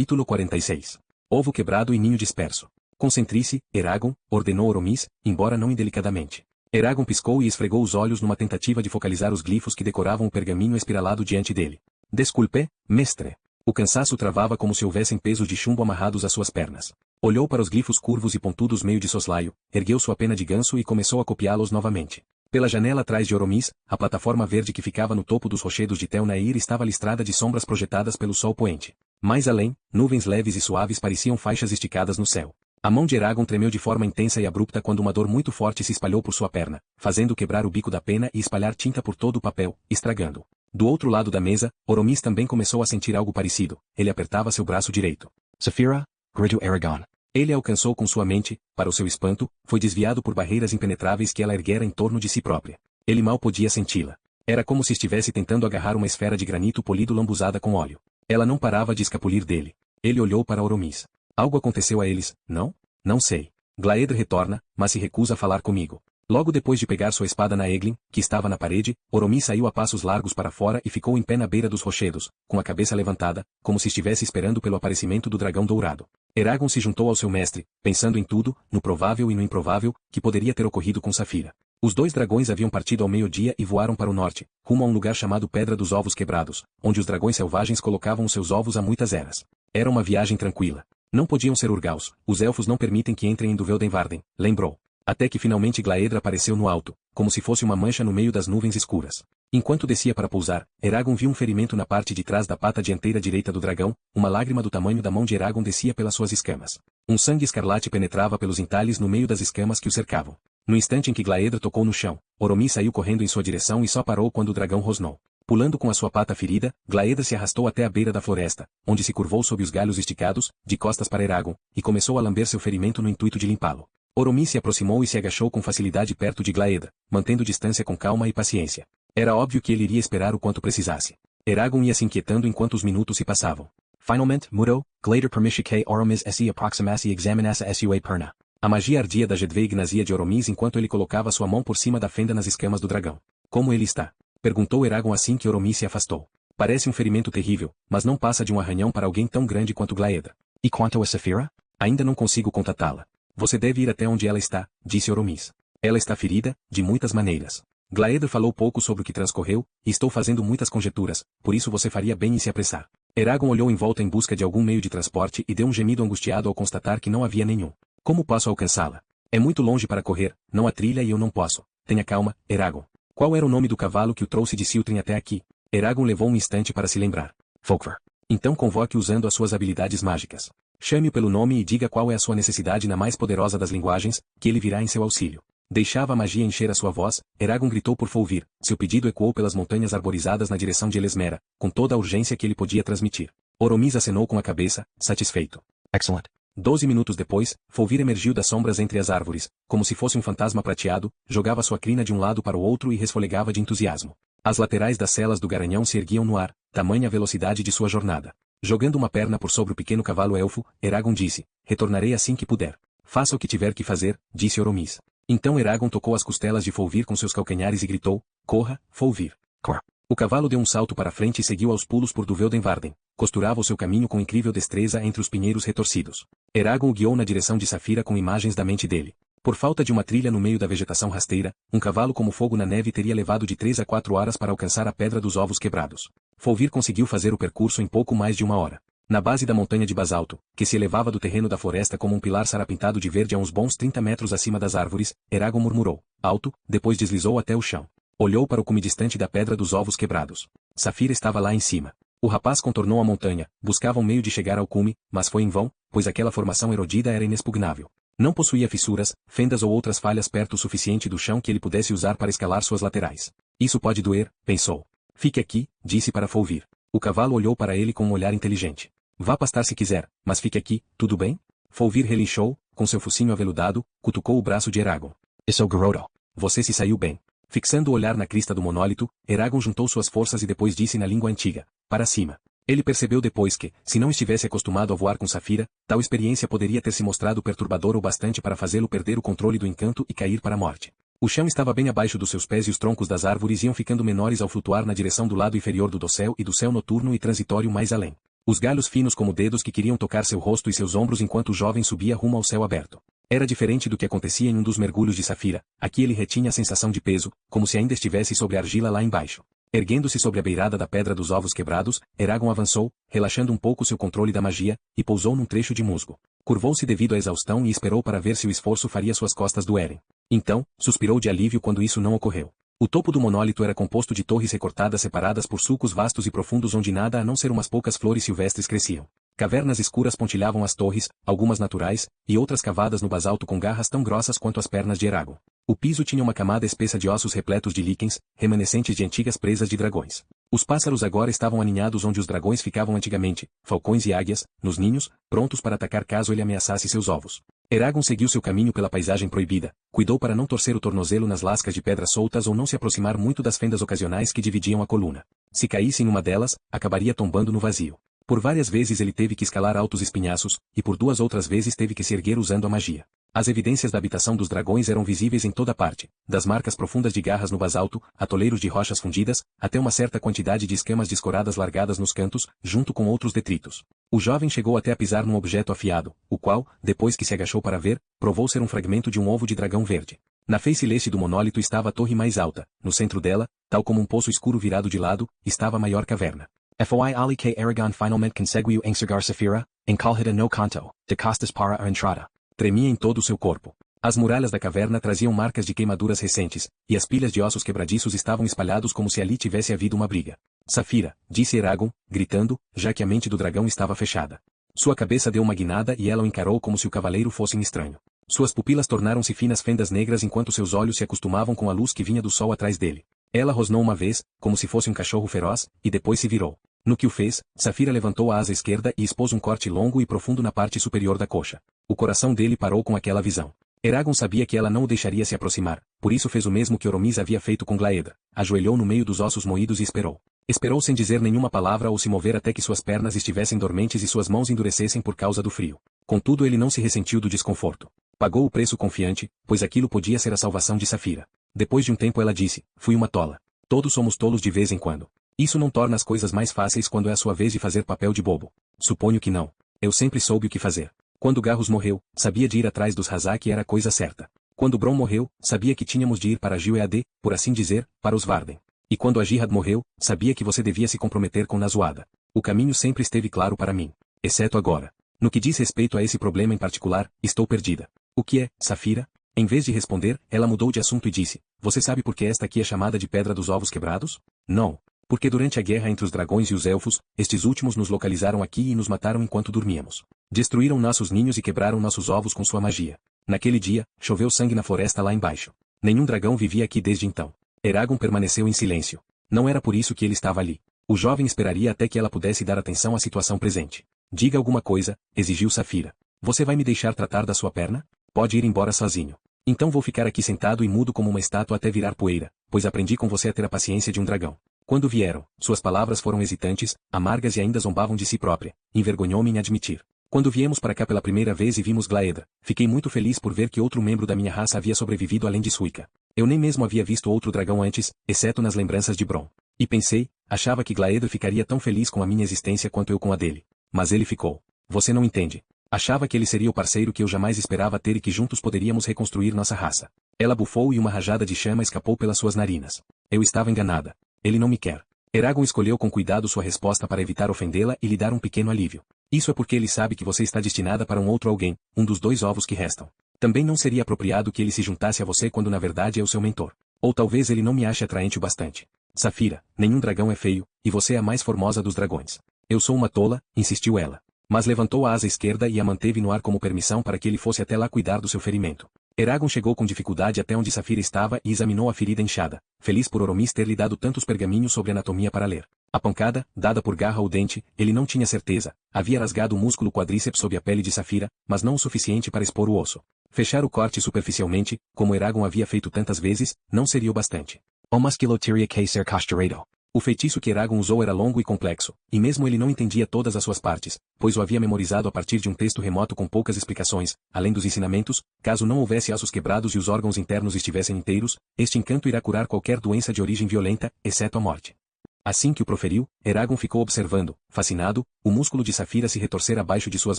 Capítulo 46. Ovo quebrado e ninho disperso. Concentre-se, Eragon, ordenou Oromis, embora não indelicadamente. Eragon piscou e esfregou os olhos numa tentativa de focalizar os glifos que decoravam o pergaminho espiralado diante dele. Desculpe, mestre. O cansaço travava como se houvessem pesos de chumbo amarrados às suas pernas. Olhou para os glifos curvos e pontudos meio de soslaio, ergueu sua pena de ganso e começou a copiá-los novamente. Pela janela atrás de Oromis, a plataforma verde que ficava no topo dos rochedos de Tel Nair estava listrada de sombras projetadas pelo sol poente. Mais além, nuvens leves e suaves pareciam faixas esticadas no céu. A mão de Eragon tremeu de forma intensa e abrupta quando uma dor muito forte se espalhou por sua perna, fazendo quebrar o bico da pena e espalhar tinta por todo o papel, estragando. Do outro lado da mesa, Oromis também começou a sentir algo parecido. Ele apertava seu braço direito. Saphira, Gridu Eragon. Ele alcançou com sua mente, para o seu espanto, foi desviado por barreiras impenetráveis que ela erguera em torno de si própria. Ele mal podia senti-la. Era como se estivesse tentando agarrar uma esfera de granito polido lambuzada com óleo. Ela não parava de escapulir dele. Ele olhou para Oromis. Algo aconteceu a eles, não? Não sei. Glaedr retorna, mas se recusa a falar comigo. Logo depois de pegar sua espada na Eglin, que estava na parede, Oromis saiu a passos largos para fora e ficou em pé na beira dos rochedos, com a cabeça levantada, como se estivesse esperando pelo aparecimento do dragão dourado. Eragon se juntou ao seu mestre, pensando em tudo, no provável e no improvável, que poderia ter ocorrido com Saphira. Os dois dragões haviam partido ao meio-dia e voaram para o norte, rumo a um lugar chamado Pedra dos Ovos Quebrados, onde os dragões selvagens colocavam os seus ovos há muitas eras. Era uma viagem tranquila. Não podiam ser Urgaus, os elfos não permitem que entrem em Duveldenvarden, lembrou. Até que finalmente Glaedr apareceu no alto, como se fosse uma mancha no meio das nuvens escuras. Enquanto descia para pousar, Eragon viu um ferimento na parte de trás da pata dianteira direita do dragão, uma lágrima do tamanho da mão de Eragon descia pelas suas escamas. Um sangue escarlate penetrava pelos entalhes no meio das escamas que o cercavam. No instante em que Glaedr tocou no chão, Oromis saiu correndo em sua direção e só parou quando o dragão rosnou. Pulando com a sua pata ferida, Glaedr se arrastou até a beira da floresta, onde se curvou sob os galhos esticados, de costas para Eragon, e começou a lamber seu ferimento no intuito de limpá-lo. Oromis se aproximou e se agachou com facilidade perto de Glaedr, mantendo distância com calma e paciência. Era óbvio que ele iria esperar o quanto precisasse. Eragon ia se inquietando enquanto os minutos se passavam. Finalmente, mudou, Glaedr permitiu que Oromis se aproximasse e examinasse a sua perna. A magia ardia da Jedveig nazia de Oromis enquanto ele colocava sua mão por cima da fenda nas escamas do dragão. Como ele está? Perguntou Eragon assim que Oromis se afastou. Parece um ferimento terrível, mas não passa de um arranhão para alguém tão grande quanto Glaedr. E quanto a Saphira? Ainda não consigo contatá-la. Você deve ir até onde ela está, disse Oromis. Ela está ferida, de muitas maneiras. Glaedr falou pouco sobre o que transcorreu, e estou fazendo muitas conjecturas, por isso você faria bem em se apressar. Eragon olhou em volta em busca de algum meio de transporte e deu um gemido angustiado ao constatar que não havia nenhum. Como posso alcançá-la? É muito longe para correr, não há trilha e eu não posso. Tenha calma, Eragon. Qual era o nome do cavalo que o trouxe de Siltrin até aqui? Eragon levou um instante para se lembrar. Folkvar. Então convoque usando as suas habilidades mágicas. Chame-o pelo nome e diga qual é a sua necessidade na mais poderosa das linguagens, que ele virá em seu auxílio. Deixava a magia encher a sua voz, Eragon gritou por Folvir. Seu pedido ecoou pelas montanhas arborizadas na direção de Elesmera, com toda a urgência que ele podia transmitir. Oromis acenou com a cabeça, satisfeito. Excellent. 12 minutos depois, Folvir emergiu das sombras entre as árvores, como se fosse um fantasma prateado, jogava sua crina de um lado para o outro e resfolegava de entusiasmo. As laterais das celas do garanhão se erguiam no ar, tamanha a velocidade de sua jornada. Jogando uma perna por sobre o pequeno cavalo elfo, Eragon disse, retornarei assim que puder. Faça o que tiver que fazer, disse Oromis. Então Eragon tocou as costelas de Folvir com seus calcanhares e gritou, corra, Folvir. Corra. O cavalo deu um salto para frente e seguiu aos pulos por Duveldenvarden. Costurava o seu caminho com incrível destreza entre os pinheiros retorcidos. Eragon o guiou na direção de Saphira com imagens da mente dele. Por falta de uma trilha no meio da vegetação rasteira, um cavalo como fogo na neve teria levado de 3 a 4 horas para alcançar a Pedra dos Ovos Quebrados. Folvir conseguiu fazer o percurso em pouco mais de 1 hora. Na base da montanha de basalto, que se elevava do terreno da floresta como um pilar sarapintado de verde a uns bons 30 metros acima das árvores, Eragon murmurou, alto, depois deslizou até o chão. Olhou para o cume distante da Pedra dos Ovos Quebrados. Saphira estava lá em cima. O rapaz contornou a montanha, buscava um meio de chegar ao cume, mas foi em vão, pois aquela formação erodida era inexpugnável. Não possuía fissuras, fendas ou outras falhas perto o suficiente do chão que ele pudesse usar para escalar suas laterais. Isso pode doer, pensou. Fique aqui, disse para Folvir. O cavalo olhou para ele com um olhar inteligente. Vá pastar se quiser, mas fique aqui, tudo bem? Folvir relinchou, com seu focinho aveludado, cutucou o braço de Eragon. Isso Gerodo. Você se saiu bem. Fixando o olhar na crista do monólito, Eragon juntou suas forças e depois disse na língua antiga, para cima. Ele percebeu depois que, se não estivesse acostumado a voar com Saphira, tal experiência poderia ter se mostrado perturbadora o bastante para fazê-lo perder o controle do encanto e cair para a morte. O chão estava bem abaixo dos seus pés e os troncos das árvores iam ficando menores ao flutuar na direção do lado inferior do dossel e do céu noturno e transitório mais além. Os galhos finos como dedos que queriam tocar seu rosto e seus ombros enquanto o jovem subia rumo ao céu aberto. Era diferente do que acontecia em um dos mergulhos de Safira. Aqui ele retinha a sensação de peso, como se ainda estivesse sobre a argila lá embaixo. Erguendo-se sobre a beirada da pedra dos ovos quebrados, Eragon avançou, relaxando um pouco seu controle da magia, e pousou num trecho de musgo. Curvou-se devido à exaustão e esperou para ver se o esforço faria suas costas doerem. Então, suspirou de alívio quando isso não ocorreu. O topo do monólito era composto de torres recortadas separadas por sulcos vastos e profundos onde nada a não ser umas poucas flores silvestres cresciam. Cavernas escuras pontilhavam as torres, algumas naturais, e outras cavadas no basalto com garras tão grossas quanto as pernas de Eragon. O piso tinha uma camada espessa de ossos repletos de líquens, remanescentes de antigas presas de dragões. Os pássaros agora estavam aninhados onde os dragões ficavam antigamente, falcões e águias, nos ninhos, prontos para atacar caso ele ameaçasse seus ovos. Eragon seguiu seu caminho pela paisagem proibida, cuidou para não torcer o tornozelo nas lascas de pedras soltas ou não se aproximar muito das fendas ocasionais que dividiam a coluna. Se caísse em uma delas, acabaria tombando no vazio. Por várias vezes ele teve que escalar altos espinhaços, e por 2 outras vezes teve que se erguer usando a magia. As evidências da habitação dos dragões eram visíveis em toda parte, das marcas profundas de garras no basalto, atoleiros de rochas fundidas, até uma certa quantidade de escamas descoradas largadas nos cantos, junto com outros detritos. O jovem chegou até a pisar num objeto afiado, o qual, depois que se agachou para ver, provou ser um fragmento de um ovo de dragão verde. Na face leste do monólito estava a torre mais alta, no centro dela, tal como um poço escuro virado de lado, estava a maior caverna. Foi ali que Eragon finalmente conseguiu enxergar Safira, encalhada no canto, de costas para a entrada. Tremia em todo o seu corpo. As muralhas da caverna traziam marcas de queimaduras recentes, e as pilhas de ossos quebradiços estavam espalhados como se ali tivesse havido uma briga. Safira, disse Eragon, gritando, já que a mente do dragão estava fechada. Sua cabeça deu uma guinada e ela o encarou como se o cavaleiro fosse um estranho. Suas pupilas tornaram-se finas fendas negras enquanto seus olhos se acostumavam com a luz que vinha do sol atrás dele. Ela rosnou uma vez, como se fosse um cachorro feroz, e depois se virou. No que o fez, Safira levantou a asa esquerda e expôs um corte longo e profundo na parte superior da coxa. O coração dele parou com aquela visão. Eragon sabia que ela não o deixaria se aproximar, por isso fez o mesmo que Oromis havia feito com Glaedra. Ajoelhou no meio dos ossos moídos e esperou. Esperou sem dizer nenhuma palavra ou se mover até que suas pernas estivessem dormentes e suas mãos endurecessem por causa do frio. Contudo ele não se ressentiu do desconforto. Pagou o preço confiante, pois aquilo podia ser a salvação de Safira. Depois de um tempo ela disse, fui uma tola. Todos somos tolos de vez em quando. Isso não torna as coisas mais fáceis quando é a sua vez de fazer papel de bobo. Suponho que não. Eu sempre soube o que fazer. Quando Garrus morreu, sabia de ir atrás dos Hazak e era a coisa certa. Quando Bron morreu, sabia que tínhamos de ir para Gil-ead, por assim dizer, para os Varden. E quando a Jihad morreu, sabia que você devia se comprometer com Nazuada. O caminho sempre esteve claro para mim. Exceto agora. No que diz respeito a esse problema em particular, estou perdida. O que é, Safira? Em vez de responder, ela mudou de assunto e disse, você sabe por que esta aqui é chamada de Pedra dos Ovos Quebrados? Não. Porque durante a guerra entre os dragões e os elfos, estes últimos nos localizaram aqui e nos mataram enquanto dormíamos. Destruíram nossos ninhos e quebraram nossos ovos com sua magia. Naquele dia, choveu sangue na floresta lá embaixo. Nenhum dragão vivia aqui desde então. Eragon permaneceu em silêncio. Não era por isso que ele estava ali. O jovem esperaria até que ela pudesse dar atenção à situação presente. Diga alguma coisa, exigiu Safira. Você vai me deixar tratar da sua perna? Pode ir embora sozinho. Então vou ficar aqui sentado e mudo como uma estátua até virar poeira, pois aprendi com você a ter a paciência de um dragão. Quando vieram, suas palavras foram hesitantes, amargas e ainda zombavam de si própria. Envergonhou-me em admitir. Quando viemos para cá pela primeira vez e vimos Glaedra, fiquei muito feliz por ver que outro membro da minha raça havia sobrevivido além de Suika. Eu nem mesmo havia visto outro dragão antes, exceto nas lembranças de Bron. E pensei, achava que Glaedra ficaria tão feliz com a minha existência quanto eu com a dele. Mas ele ficou. Você não entende. Achava que ele seria o parceiro que eu jamais esperava ter e que juntos poderíamos reconstruir nossa raça. Ela bufou e uma rajada de chama escapou pelas suas narinas. Eu estava enganada. Ele não me quer. Eragon escolheu com cuidado sua resposta para evitar ofendê-la e lhe dar um pequeno alívio. Isso é porque ele sabe que você está destinada para um outro alguém, um dos 2 ovos que restam. Também não seria apropriado que ele se juntasse a você quando na verdade é o seu mentor. Ou talvez ele não me ache atraente o bastante. Safira, nenhum dragão é feio, e você é a mais formosa dos dragões. Eu sou uma tola, insistiu ela. Mas levantou a asa esquerda e a manteve no ar como permissão para que ele fosse até lá cuidar do seu ferimento. Eragon chegou com dificuldade até onde Safira estava e examinou a ferida inchada, feliz por Oromis ter lhe dado tantos pergaminhos sobre anatomia para ler. A pancada, dada por garra ou dente, ele não tinha certeza, havia rasgado o músculo quadríceps sob a pele de Safira, mas não o suficiente para expor o osso. Fechar o corte superficialmente, como Eragon havia feito tantas vezes, não seria o bastante. O musculo teria que ser costurado. O feitiço que Eragon usou era longo e complexo, e mesmo ele não entendia todas as suas partes, pois o havia memorizado a partir de um texto remoto com poucas explicações, além dos ensinamentos, caso não houvesse ossos quebrados e os órgãos internos estivessem inteiros, este encanto irá curar qualquer doença de origem violenta, exceto a morte. Assim que o proferiu, Eragon ficou observando, fascinado, o músculo de Saphira se retorcer abaixo de suas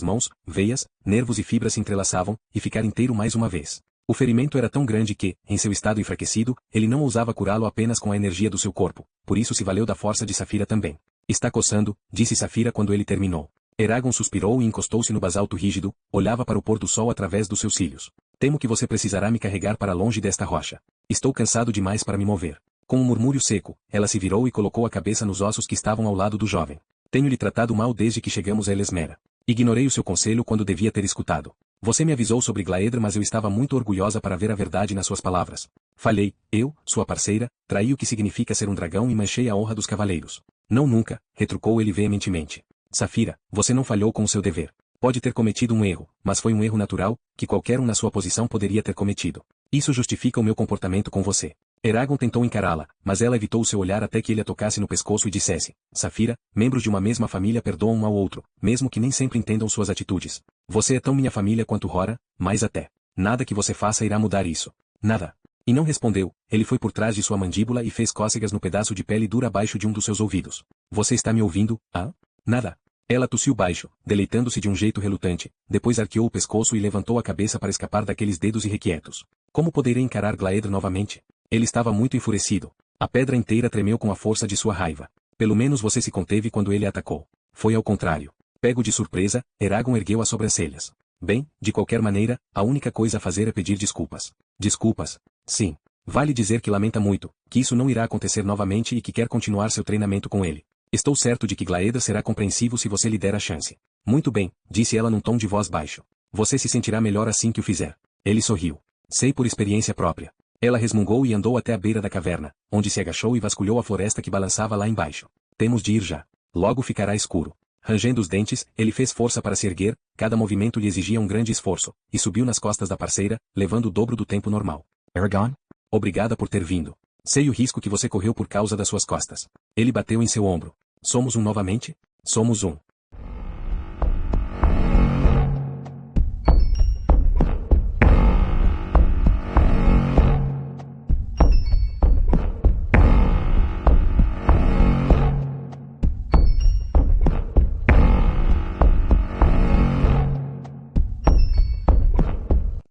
mãos, veias, nervos e fibras se entrelaçavam, e ficar inteiro mais uma vez. O ferimento era tão grande que, em seu estado enfraquecido, ele não ousava curá-lo apenas com a energia do seu corpo, por isso se valeu da força de Saphira também. Está coçando, disse Saphira quando ele terminou. Eragon suspirou e encostou-se no basalto rígido, olhava para o pôr do sol através dos seus cílios. Temo que você precisará me carregar para longe desta rocha. Estou cansado demais para me mover. Com um murmúrio seco, ela se virou e colocou a cabeça nos ossos que estavam ao lado do jovem. Tenho-lhe tratado mal desde que chegamos a Elesmera. Ignorei o seu conselho quando devia ter escutado. Você me avisou sobre Glaedr, mas eu estava muito orgulhosa para ver a verdade nas suas palavras. Falhei, eu, sua parceira, traí o que significa ser um dragão e manchei a honra dos cavaleiros. Não nunca, retrucou ele veementemente. Saphira, você não falhou com o seu dever. Pode ter cometido um erro, mas foi um erro natural, que qualquer um na sua posição poderia ter cometido. Isso justifica o meu comportamento com você. Eragon tentou encará-la, mas ela evitou seu olhar até que ele a tocasse no pescoço e dissesse: Saphira, membros de uma mesma família perdoam um ao outro, mesmo que nem sempre entendam suas atitudes. Você é tão minha família quanto Rora, mais até. Nada que você faça irá mudar isso. Nada. E não respondeu, ele foi por trás de sua mandíbula e fez cócegas no pedaço de pele dura abaixo de um dos seus ouvidos. Você está me ouvindo, ah? Nada. Ela tossiu baixo, deleitando-se de um jeito relutante, depois arqueou o pescoço e levantou a cabeça para escapar daqueles dedos irrequietos. Como poderei encarar Glaedr novamente? Ele estava muito enfurecido. A pedra inteira tremeu com a força de sua raiva. Pelo menos você se conteve quando ele a atacou. Foi ao contrário. Pego de surpresa, Eragon ergueu as sobrancelhas. Bem, de qualquer maneira, a única coisa a fazer é pedir desculpas. Desculpas? Sim. Vale dizer que lamenta muito, que isso não irá acontecer novamente e que quer continuar seu treinamento com ele. Estou certo de que Glaedr será compreensivo se você lhe der a chance. Muito bem, disse ela num tom de voz baixo. Você se sentirá melhor assim que o fizer. Ele sorriu. Sei por experiência própria. Ela resmungou e andou até a beira da caverna, onde se agachou e vasculhou a floresta que balançava lá embaixo. Temos de ir já. Logo ficará escuro. Rangendo os dentes, ele fez força para se erguer, cada movimento lhe exigia um grande esforço, e subiu nas costas da parceira, levando o dobro do tempo normal. Eragon? Obrigada por ter vindo. Sei o risco que você correu por causa das suas costas. Ele bateu em seu ombro. Somos um novamente? Somos um.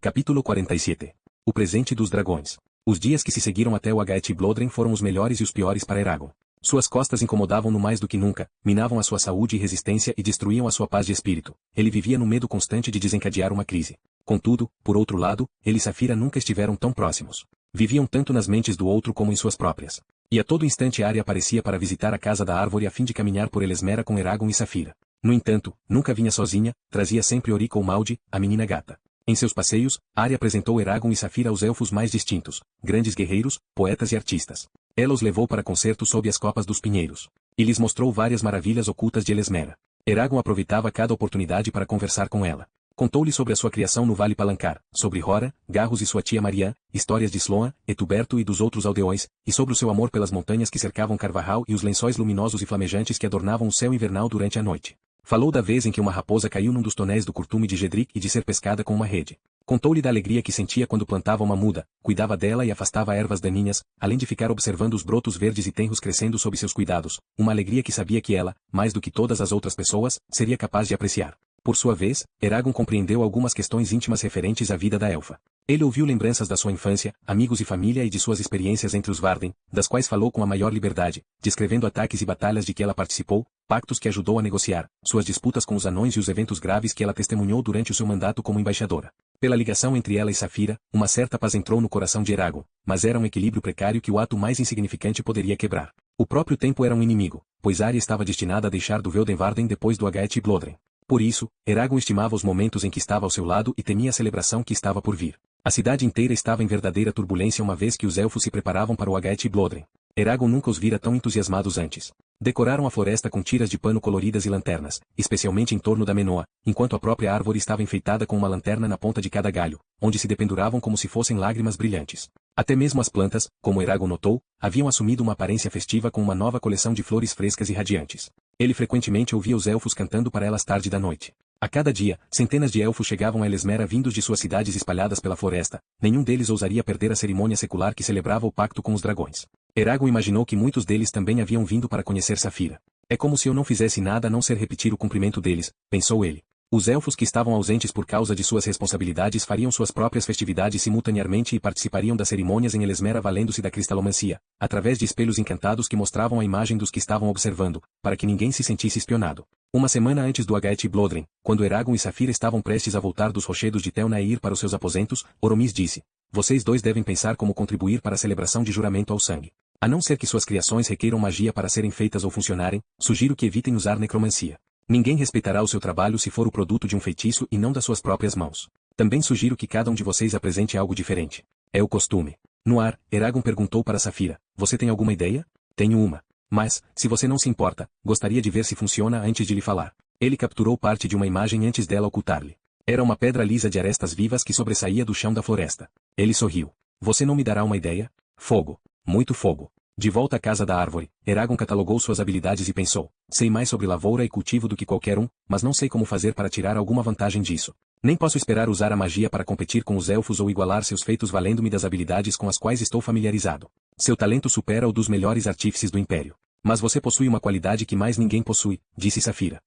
Capítulo 47. O presente dos dragões. Os dias que se seguiram até o Agaeth Blodren foram os melhores e os piores para Eragon. Suas costas incomodavam-no mais do que nunca, minavam a sua saúde e resistência e destruíam a sua paz de espírito. Ele vivia no medo constante de desencadear uma crise. Contudo, por outro lado, ele e Saphira nunca estiveram tão próximos. Viviam tanto nas mentes do outro como em suas próprias. E a todo instante Arya aparecia para visitar a casa da árvore a fim de caminhar por Elesmera com Eragon e Saphira. No entanto, nunca vinha sozinha, trazia sempre Orica ou Maldi, a menina gata. Em seus passeios, Arya apresentou Eragon e Saphira aos elfos mais distintos, grandes guerreiros, poetas e artistas. Ela os levou para concertos sob as copas dos pinheiros. E lhes mostrou várias maravilhas ocultas de Elesmera. Eragon aproveitava cada oportunidade para conversar com ela. Contou-lhe sobre a sua criação no Vale Palancar, sobre Rora, Garros e sua tia Marianne, histórias de Sloan, Etuberto e dos outros aldeões, e sobre o seu amor pelas montanhas que cercavam Carvajal e os lençóis luminosos e flamejantes que adornavam o céu invernal durante a noite. Falou da vez em que uma raposa caiu num dos tonéis do curtume de Jedrick e de ser pescada com uma rede. Contou-lhe da alegria que sentia quando plantava uma muda, cuidava dela e afastava ervas daninhas, além de ficar observando os brotos verdes e tenros crescendo sob seus cuidados, uma alegria que sabia que ela, mais do que todas as outras pessoas, seria capaz de apreciar. Por sua vez, Eragon compreendeu algumas questões íntimas referentes à vida da elfa. Ele ouviu lembranças da sua infância, amigos e família e de suas experiências entre os Varden, das quais falou com a maior liberdade, descrevendo ataques e batalhas de que ela participou, pactos que ajudou a negociar, suas disputas com os anões e os eventos graves que ela testemunhou durante o seu mandato como embaixadora. Pela ligação entre ela e Saphira, uma certa paz entrou no coração de Eragon, mas era um equilíbrio precário que o ato mais insignificante poderia quebrar. O próprio tempo era um inimigo, pois Arya estava destinada a deixar do Veldenvarden depois do Agaeth Blodren. Por isso, Eragon estimava os momentos em que estava ao seu lado e temia a celebração que estava por vir. A cidade inteira estava em verdadeira turbulência uma vez que os elfos se preparavam para o Agaeth Blodren. Eragon nunca os vira tão entusiasmados antes. Decoraram a floresta com tiras de pano coloridas e lanternas, especialmente em torno da Menoa, enquanto a própria árvore estava enfeitada com uma lanterna na ponta de cada galho, onde se dependuravam como se fossem lágrimas brilhantes. Até mesmo as plantas, como Eragon notou, haviam assumido uma aparência festiva com uma nova coleção de flores frescas e radiantes. Ele frequentemente ouvia os elfos cantando para elas tarde da noite. A cada dia, centenas de elfos chegavam a Elesmera vindos de suas cidades espalhadas pela floresta. Nenhum deles ousaria perder a cerimônia secular que celebrava o pacto com os dragões. Eragon imaginou que muitos deles também haviam vindo para conhecer Saphira. É como se eu não fizesse nada a não ser repetir o cumprimento deles, pensou ele. Os elfos que estavam ausentes por causa de suas responsabilidades fariam suas próprias festividades simultaneamente e participariam das cerimônias em Elesmera valendo-se da cristalomancia, através de espelhos encantados que mostravam a imagem dos que estavam observando, para que ninguém se sentisse espionado. Uma semana antes do Agaet Blodren, quando Eragon e Saphira estavam prestes a voltar dos rochedos de Telna e ir para os seus aposentos, Oromis disse: "Vocês dois devem pensar como contribuir para a celebração de juramento ao sangue. A não ser que suas criações requeiram magia para serem feitas ou funcionarem, sugiro que evitem usar necromancia. Ninguém respeitará o seu trabalho se for o produto de um feitiço e não das suas próprias mãos. Também sugiro que cada um de vocês apresente algo diferente. É o costume." No ar, Eragon perguntou para Saphira: "Você tem alguma ideia?" "Tenho uma. Mas, se você não se importa, gostaria de ver se funciona antes de lhe falar." Ele capturou parte de uma imagem antes dela ocultar-lhe. Era uma pedra lisa de arestas vivas que sobressaía do chão da floresta. Ele sorriu. "Você não me dará uma ideia?" "Fogo. Muito fogo." De volta à casa da árvore, Eragon catalogou suas habilidades e pensou: "Sei mais sobre lavoura e cultivo do que qualquer um, mas não sei como fazer para tirar alguma vantagem disso. Nem posso esperar usar a magia para competir com os elfos ou igualar seus feitos valendo-me das habilidades com as quais estou familiarizado. Seu talento supera o dos melhores artífices do Império. Mas você possui uma qualidade que mais ninguém possui", disse Saphira.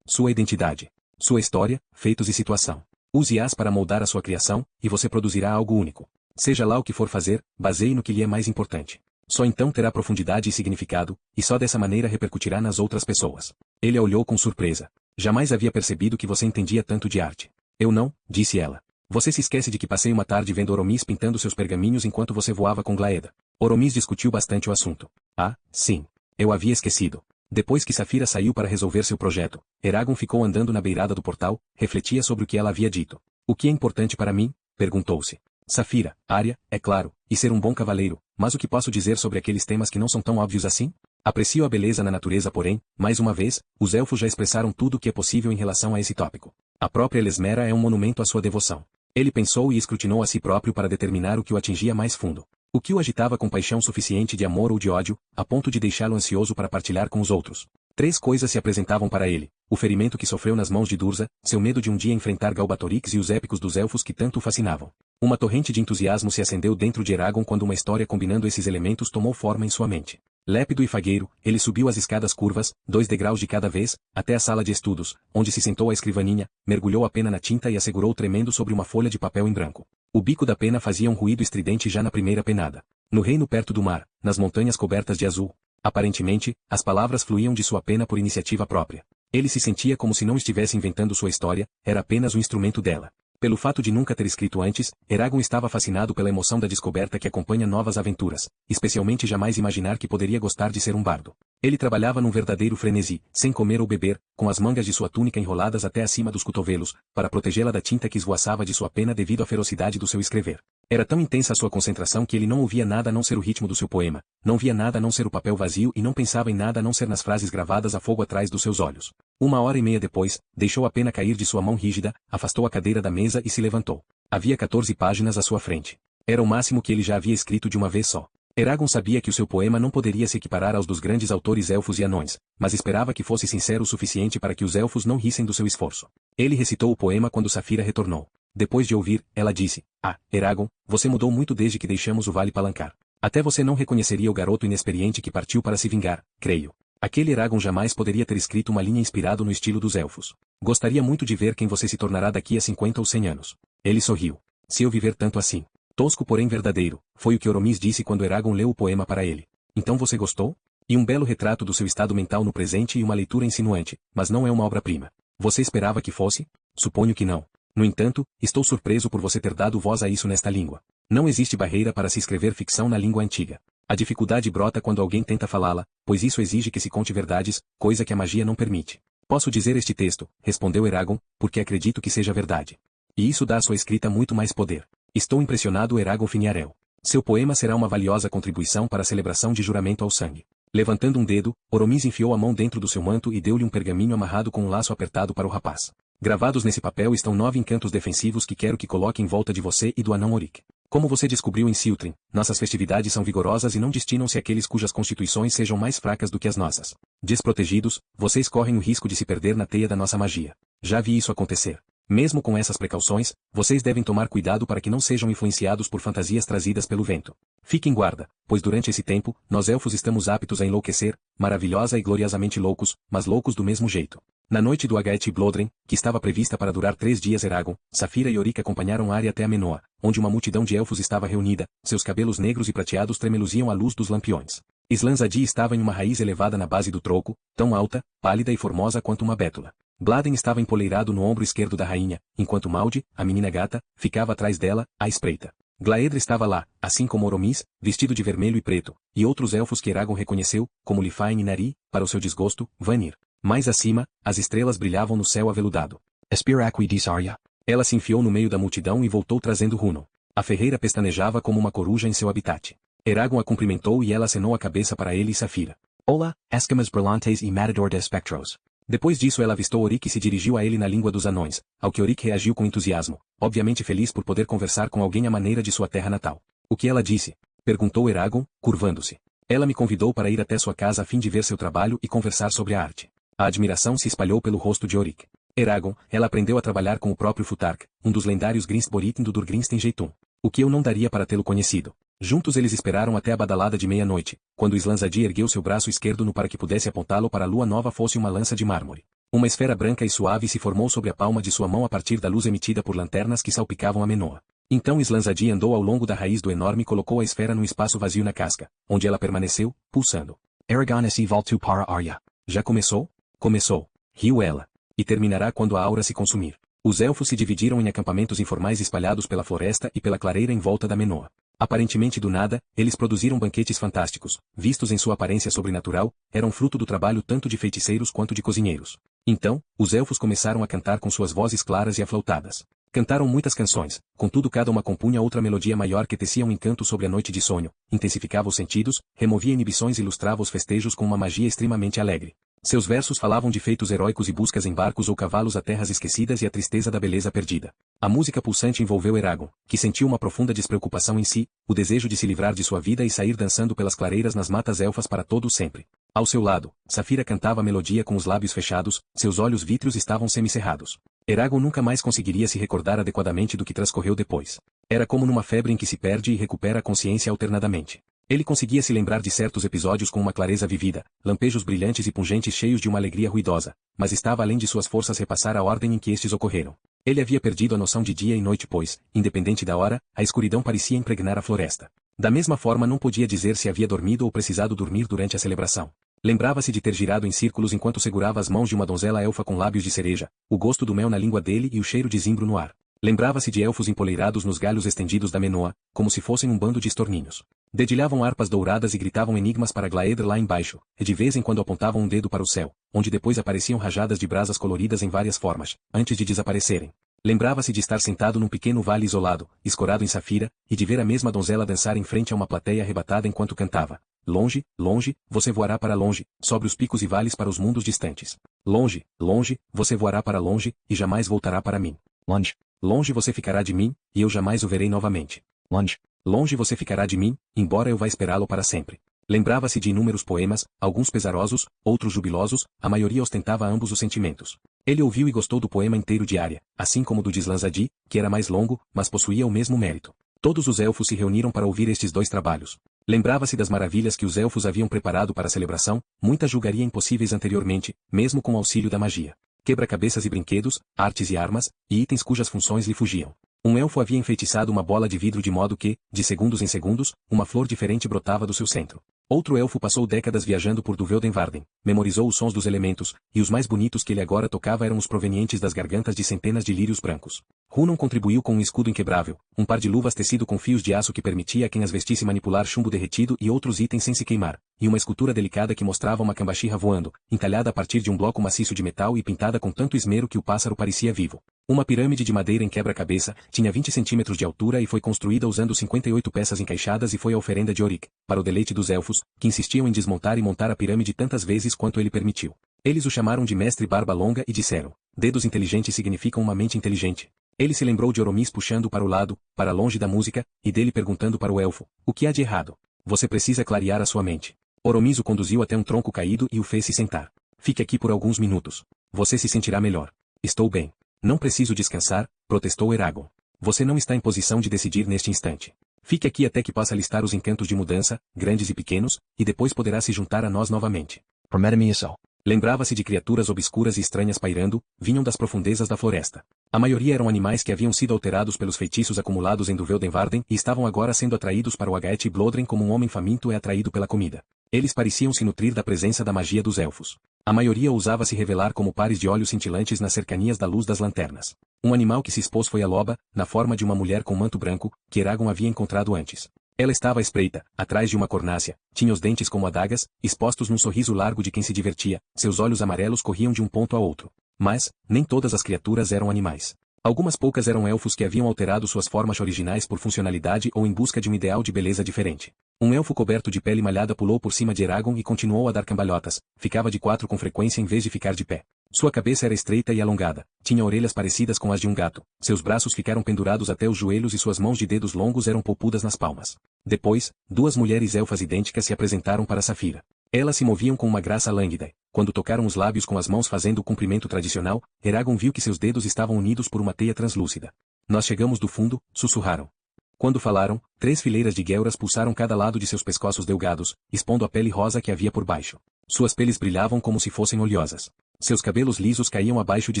"Sua identidade. Sua história, feitos e situação. Use-as para moldar a sua criação, e você produzirá algo único. Seja lá o que for fazer, baseie no que lhe é mais importante. Só então terá profundidade e significado, e só dessa maneira repercutirá nas outras pessoas." Ele a olhou com surpresa. "Jamais havia percebido que você entendia tanto de arte." "Eu não", disse ela. "Você se esquece de que passei uma tarde vendo Oromis pintando seus pergaminhos enquanto você voava com Glaeda." Oromis discutiu bastante o assunto. "Ah, sim. Eu havia esquecido." Depois que Saphira saiu para resolver seu projeto, Eragon ficou andando na beirada do portal, refletia sobre o que ela havia dito. "O que é importante para mim?" perguntou-se. "Saphira, Arya, é claro, e ser um bom cavaleiro, mas o que posso dizer sobre aqueles temas que não são tão óbvios assim? Aprecio a beleza na natureza porém, mais uma vez, os elfos já expressaram tudo o que é possível em relação a esse tópico. A própria Elesmera é um monumento à sua devoção." Ele pensou e escrutinou a si próprio para determinar o que o atingia mais fundo. O que o agitava com paixão suficiente de amor ou de ódio, a ponto de deixá-lo ansioso para partilhar com os outros. 3 coisas se apresentavam para ele: o ferimento que sofreu nas mãos de Durza, seu medo de um dia enfrentar Galbatorix e os épicos dos elfos que tanto o fascinavam. Uma torrente de entusiasmo se acendeu dentro de Eragon quando uma história combinando esses elementos tomou forma em sua mente. Lépido e fagueiro, ele subiu as escadas curvas, 2 degraus de cada vez, até a sala de estudos, onde se sentou à escrivaninha, mergulhou a pena na tinta e a segurou tremendo sobre uma folha de papel em branco. O bico da pena fazia um ruído estridente já na primeira penada. No reino perto do mar, nas montanhas cobertas de azul, aparentemente, as palavras fluíam de sua pena por iniciativa própria. Ele se sentia como se não estivesse inventando sua história, era apenas um instrumento dela. Pelo fato de nunca ter escrito antes, Eragon estava fascinado pela emoção da descoberta que acompanha novas aventuras, especialmente jamais imaginar que poderia gostar de ser um bardo. Ele trabalhava num verdadeiro frenesi, sem comer ou beber, com as mangas de sua túnica enroladas até acima dos cotovelos, para protegê-la da tinta que esvoaçava de sua pena devido à ferocidade do seu escrever. Era tão intensa a sua concentração que ele não ouvia nada a não ser o ritmo do seu poema, não via nada a não ser o papel vazio e não pensava em nada a não ser nas frases gravadas a fogo atrás dos seus olhos. 1h30 depois, deixou a pena cair de sua mão rígida, afastou a cadeira da mesa e se levantou. Havia 14 páginas à sua frente. Era o máximo que ele já havia escrito de uma vez só. Eragon sabia que o seu poema não poderia se equiparar aos dos grandes autores elfos e anões, mas esperava que fosse sincero o suficiente para que os elfos não rissem do seu esforço. Ele recitou o poema quando Saphira retornou. Depois de ouvir, ela disse: "Ah, Eragon, você mudou muito desde que deixamos o Vale Palancar. Até você não reconheceria o garoto inexperiente que partiu para se vingar, creio." Aquele Eragon jamais poderia ter escrito uma linha inspirado no estilo dos elfos. "Gostaria muito de ver quem você se tornará daqui a 50 ou 100 anos." Ele sorriu. "Se eu viver tanto assim." Tosco porém verdadeiro, foi o que Oromis disse quando Eragon leu o poema para ele. "Então você gostou? E um belo retrato do seu estado mental no presente e uma leitura insinuante, mas não é uma obra-prima. Você esperava que fosse? Suponho que não. No entanto, estou surpreso por você ter dado voz a isso nesta língua. Não existe barreira para se escrever ficção na língua antiga. A dificuldade brota quando alguém tenta falá-la, pois isso exige que se conte verdades, coisa que a magia não permite." "Posso dizer este texto", respondeu Eragon, "porque acredito que seja verdade. E isso dá à sua escrita muito mais poder." "Estou impressionado." Eragon Finarel. "Seu poema será uma valiosa contribuição para a celebração de juramento ao sangue." Levantando um dedo, Oromis enfiou a mão dentro do seu manto e deu-lhe um pergaminho amarrado com um laço apertado para o rapaz. "Gravados nesse papel estão 9 encantos defensivos que quero que coloque em volta de você e do anão Orik. Como você descobriu em Siltrin, nossas festividades são vigorosas e não destinam-se àqueles cujas constituições sejam mais fracas do que as nossas. Desprotegidos, vocês correm o risco de se perder na teia da nossa magia. Já vi isso acontecer. Mesmo com essas precauções, vocês devem tomar cuidado para que não sejam influenciados por fantasias trazidas pelo vento. Fiquem em guarda, pois durante esse tempo, nós elfos estamos aptos a enlouquecer, maravilhosa e gloriosamente loucos, mas loucos do mesmo jeito. Na noite do Hagaeth Blodren, que estava prevista para durar 3 dias, Eragon, Saphira e Yorick acompanharam Arya até Amenoa, onde uma multidão de elfos estava reunida, seus cabelos negros e prateados tremeluziam à luz dos lampiões. Islanzadi estava em uma raiz elevada na base do tronco, tão alta, pálida e formosa quanto uma bétula. Bladen estava empoleirado no ombro esquerdo da rainha, enquanto Maldi, a menina gata, ficava atrás dela, à espreita. Glaedra estava lá, assim como Oromis, vestido de vermelho e preto, e outros elfos que Eragon reconheceu, como Lifain e Nari, para o seu desgosto, Vanir. Mais acima, as estrelas brilhavam no céu aveludado. Espir aqui disse Arya. Ela se enfiou no meio da multidão e voltou trazendo Runo. A ferreira pestanejava como uma coruja em seu habitat. Eragon a cumprimentou e ela acenou a cabeça para ele e Saphira. Olá, escamas brilhantes e matador de espectros. Depois disso ela avistou Oric e se dirigiu a ele na língua dos anões, ao que Oric reagiu com entusiasmo, obviamente feliz por poder conversar com alguém à maneira de sua terra natal. O que ela disse? Perguntou Eragon, curvando-se. Ela me convidou para ir até sua casa a fim de ver seu trabalho e conversar sobre a arte. A admiração se espalhou pelo rosto de Oric. Eragon, ela aprendeu a trabalhar com o próprio Futhark, um dos lendários Grinstboritin do Durgrinsten Jeytun. O que eu não daria para tê-lo conhecido. Juntos eles esperaram até a badalada de meia-noite, quando Islanzadi ergueu seu braço esquerdo no para que pudesse apontá-lo para a lua nova fosse uma lança de mármore. Uma esfera branca e suave se formou sobre a palma de sua mão a partir da luz emitida por lanternas que salpicavam a Menoa. Então Islanzadi andou ao longo da raiz do enorme e colocou a esfera num espaço vazio na casca, onde ela permaneceu, pulsando. Eragon se voltou para Arya. Já começou? Começou. Riu ela. E terminará quando a aura se consumir. Os elfos se dividiram em acampamentos informais espalhados pela floresta e pela clareira em volta da Menoa. Aparentemente do nada, eles produziram banquetes fantásticos, vistos em sua aparência sobrenatural, eram fruto do trabalho tanto de feiticeiros quanto de cozinheiros. Então, os elfos começaram a cantar com suas vozes claras e aflautadas. Cantaram muitas canções, contudo cada uma compunha outra melodia maior que tecia um encanto sobre a noite de sonho, intensificava os sentidos, removia inibições e ilustrava os festejos com uma magia extremamente alegre. Seus versos falavam de feitos heróicos e buscas em barcos ou cavalos a terras esquecidas e a tristeza da beleza perdida. A música pulsante envolveu Eragon, que sentiu uma profunda despreocupação em si, o desejo de se livrar de sua vida e sair dançando pelas clareiras nas matas elfas para todo o sempre. Ao seu lado, Saphira cantava a melodia com os lábios fechados, seus olhos vítreos estavam semicerrados. Eragon nunca mais conseguiria se recordar adequadamente do que transcorreu depois. Era como numa febre em que se perde e recupera a consciência alternadamente. Ele conseguia se lembrar de certos episódios com uma clareza vivida, lampejos brilhantes e pungentes cheios de uma alegria ruidosa, mas estava além de suas forças repassar a ordem em que estes ocorreram. Ele havia perdido a noção de dia e noite pois, independente da hora, a escuridão parecia impregnar a floresta. Da mesma forma não podia dizer se havia dormido ou precisado dormir durante a celebração. Lembrava-se de ter girado em círculos enquanto segurava as mãos de uma donzela elfa com lábios de cereja, o gosto do mel na língua dele e o cheiro de zimbro no ar. Lembrava-se de elfos empoleirados nos galhos estendidos da Menoa, como se fossem um bando de estorninhos. Dedilhavam harpas douradas e gritavam enigmas para Glaedr lá embaixo, e de vez em quando apontavam um dedo para o céu, onde depois apareciam rajadas de brasas coloridas em várias formas, antes de desaparecerem. Lembrava-se de estar sentado num pequeno vale isolado, escorado em Saphira, e de ver a mesma donzela dançar em frente a uma plateia arrebatada enquanto cantava. Longe, longe, você voará para longe, sobre os picos e vales para os mundos distantes. Longe, longe, você voará para longe, e jamais voltará para mim. Longe. Longe você ficará de mim, e eu jamais o verei novamente. Longe. Longe você ficará de mim, embora eu vá esperá-lo para sempre. Lembrava-se de inúmeros poemas, alguns pesarosos, outros jubilosos, a maioria ostentava ambos os sentimentos. Ele ouviu e gostou do poema inteiro de Arya, assim como do de Islanzadi, que era mais longo, mas possuía o mesmo mérito. Todos os elfos se reuniram para ouvir estes dois trabalhos. Lembrava-se das maravilhas que os elfos haviam preparado para a celebração, muitas julgaria impossíveis anteriormente, mesmo com o auxílio da magia. Quebra-cabeças e brinquedos, artes e armas, e itens cujas funções lhe fugiam. Um elfo havia enfeitiçado uma bola de vidro de modo que, de segundos em segundos, uma flor diferente brotava do seu centro. Outro elfo passou décadas viajando por Duveldenvarden, memorizou os sons dos elementos, e os mais bonitos que ele agora tocava eram os provenientes das gargantas de centenas de lírios brancos. Hunon contribuiu com um escudo inquebrável, um par de luvas tecido com fios de aço que permitia a quem as vestisse manipular chumbo derretido e outros itens sem se queimar, e uma escultura delicada que mostrava uma cambaxirra voando, entalhada a partir de um bloco maciço de metal e pintada com tanto esmero que o pássaro parecia vivo. Uma pirâmide de madeira em quebra-cabeça, tinha 20 centímetros de altura e foi construída usando 58 peças encaixadas e foi a oferenda de Oric, para o deleite dos elfos, que insistiam em desmontar e montar a pirâmide tantas vezes quanto ele permitiu. Eles o chamaram de Mestre Barba Longa e disseram, dedos inteligentes significam uma mente inteligente. Ele se lembrou de Oromis puxando para o lado, para longe da música, e dele perguntando para o elfo, o que há de errado? Você precisa clarear a sua mente. Oromis o conduziu até um tronco caído e o fez se sentar. Fique aqui por alguns minutos. Você se sentirá melhor. Estou bem. Não preciso descansar, protestou Eragon. Você não está em posição de decidir neste instante. Fique aqui até que possa listar os encantos de mudança, grandes e pequenos, e depois poderá se juntar a nós novamente. Promete-me isso. Lembrava-se de criaturas obscuras e estranhas pairando, vinham das profundezas da floresta. A maioria eram animais que haviam sido alterados pelos feitiços acumulados em Duveldenvarden e estavam agora sendo atraídos para o Agaete Blodren como um homem faminto é atraído pela comida. Eles pareciam se nutrir da presença da magia dos elfos. A maioria ousava se revelar como pares de olhos cintilantes nas cercanias da luz das lanternas. Um animal que se expôs foi a loba, na forma de uma mulher com manto branco, que Eragon havia encontrado antes. Ela estava à espreita, atrás de uma cornácea, tinha os dentes como adagas, expostos num sorriso largo de quem se divertia, seus olhos amarelos corriam de um ponto a outro. Mas, nem todas as criaturas eram animais. Algumas poucas eram elfos que haviam alterado suas formas originais por funcionalidade ou em busca de um ideal de beleza diferente. Um elfo coberto de pele malhada pulou por cima de Eragon e continuou a dar cambalhotas, ficava de quatro com frequência em vez de ficar de pé. Sua cabeça era estreita e alongada, tinha orelhas parecidas com as de um gato, seus braços ficaram pendurados até os joelhos e suas mãos de dedos longos eram polpudas nas palmas. Depois, duas mulheres elfas idênticas se apresentaram para Safira. Elas se moviam com uma graça lânguida. Quando tocaram os lábios com as mãos fazendo o cumprimento tradicional, Eragon viu que seus dedos estavam unidos por uma teia translúcida. Nós chegamos do fundo, sussurraram. Quando falaram, 3 fileiras de guelras pulsaram cada lado de seus pescoços delgados, expondo a pele rosa que havia por baixo. Suas peles brilhavam como se fossem oleosas. Seus cabelos lisos caíam abaixo de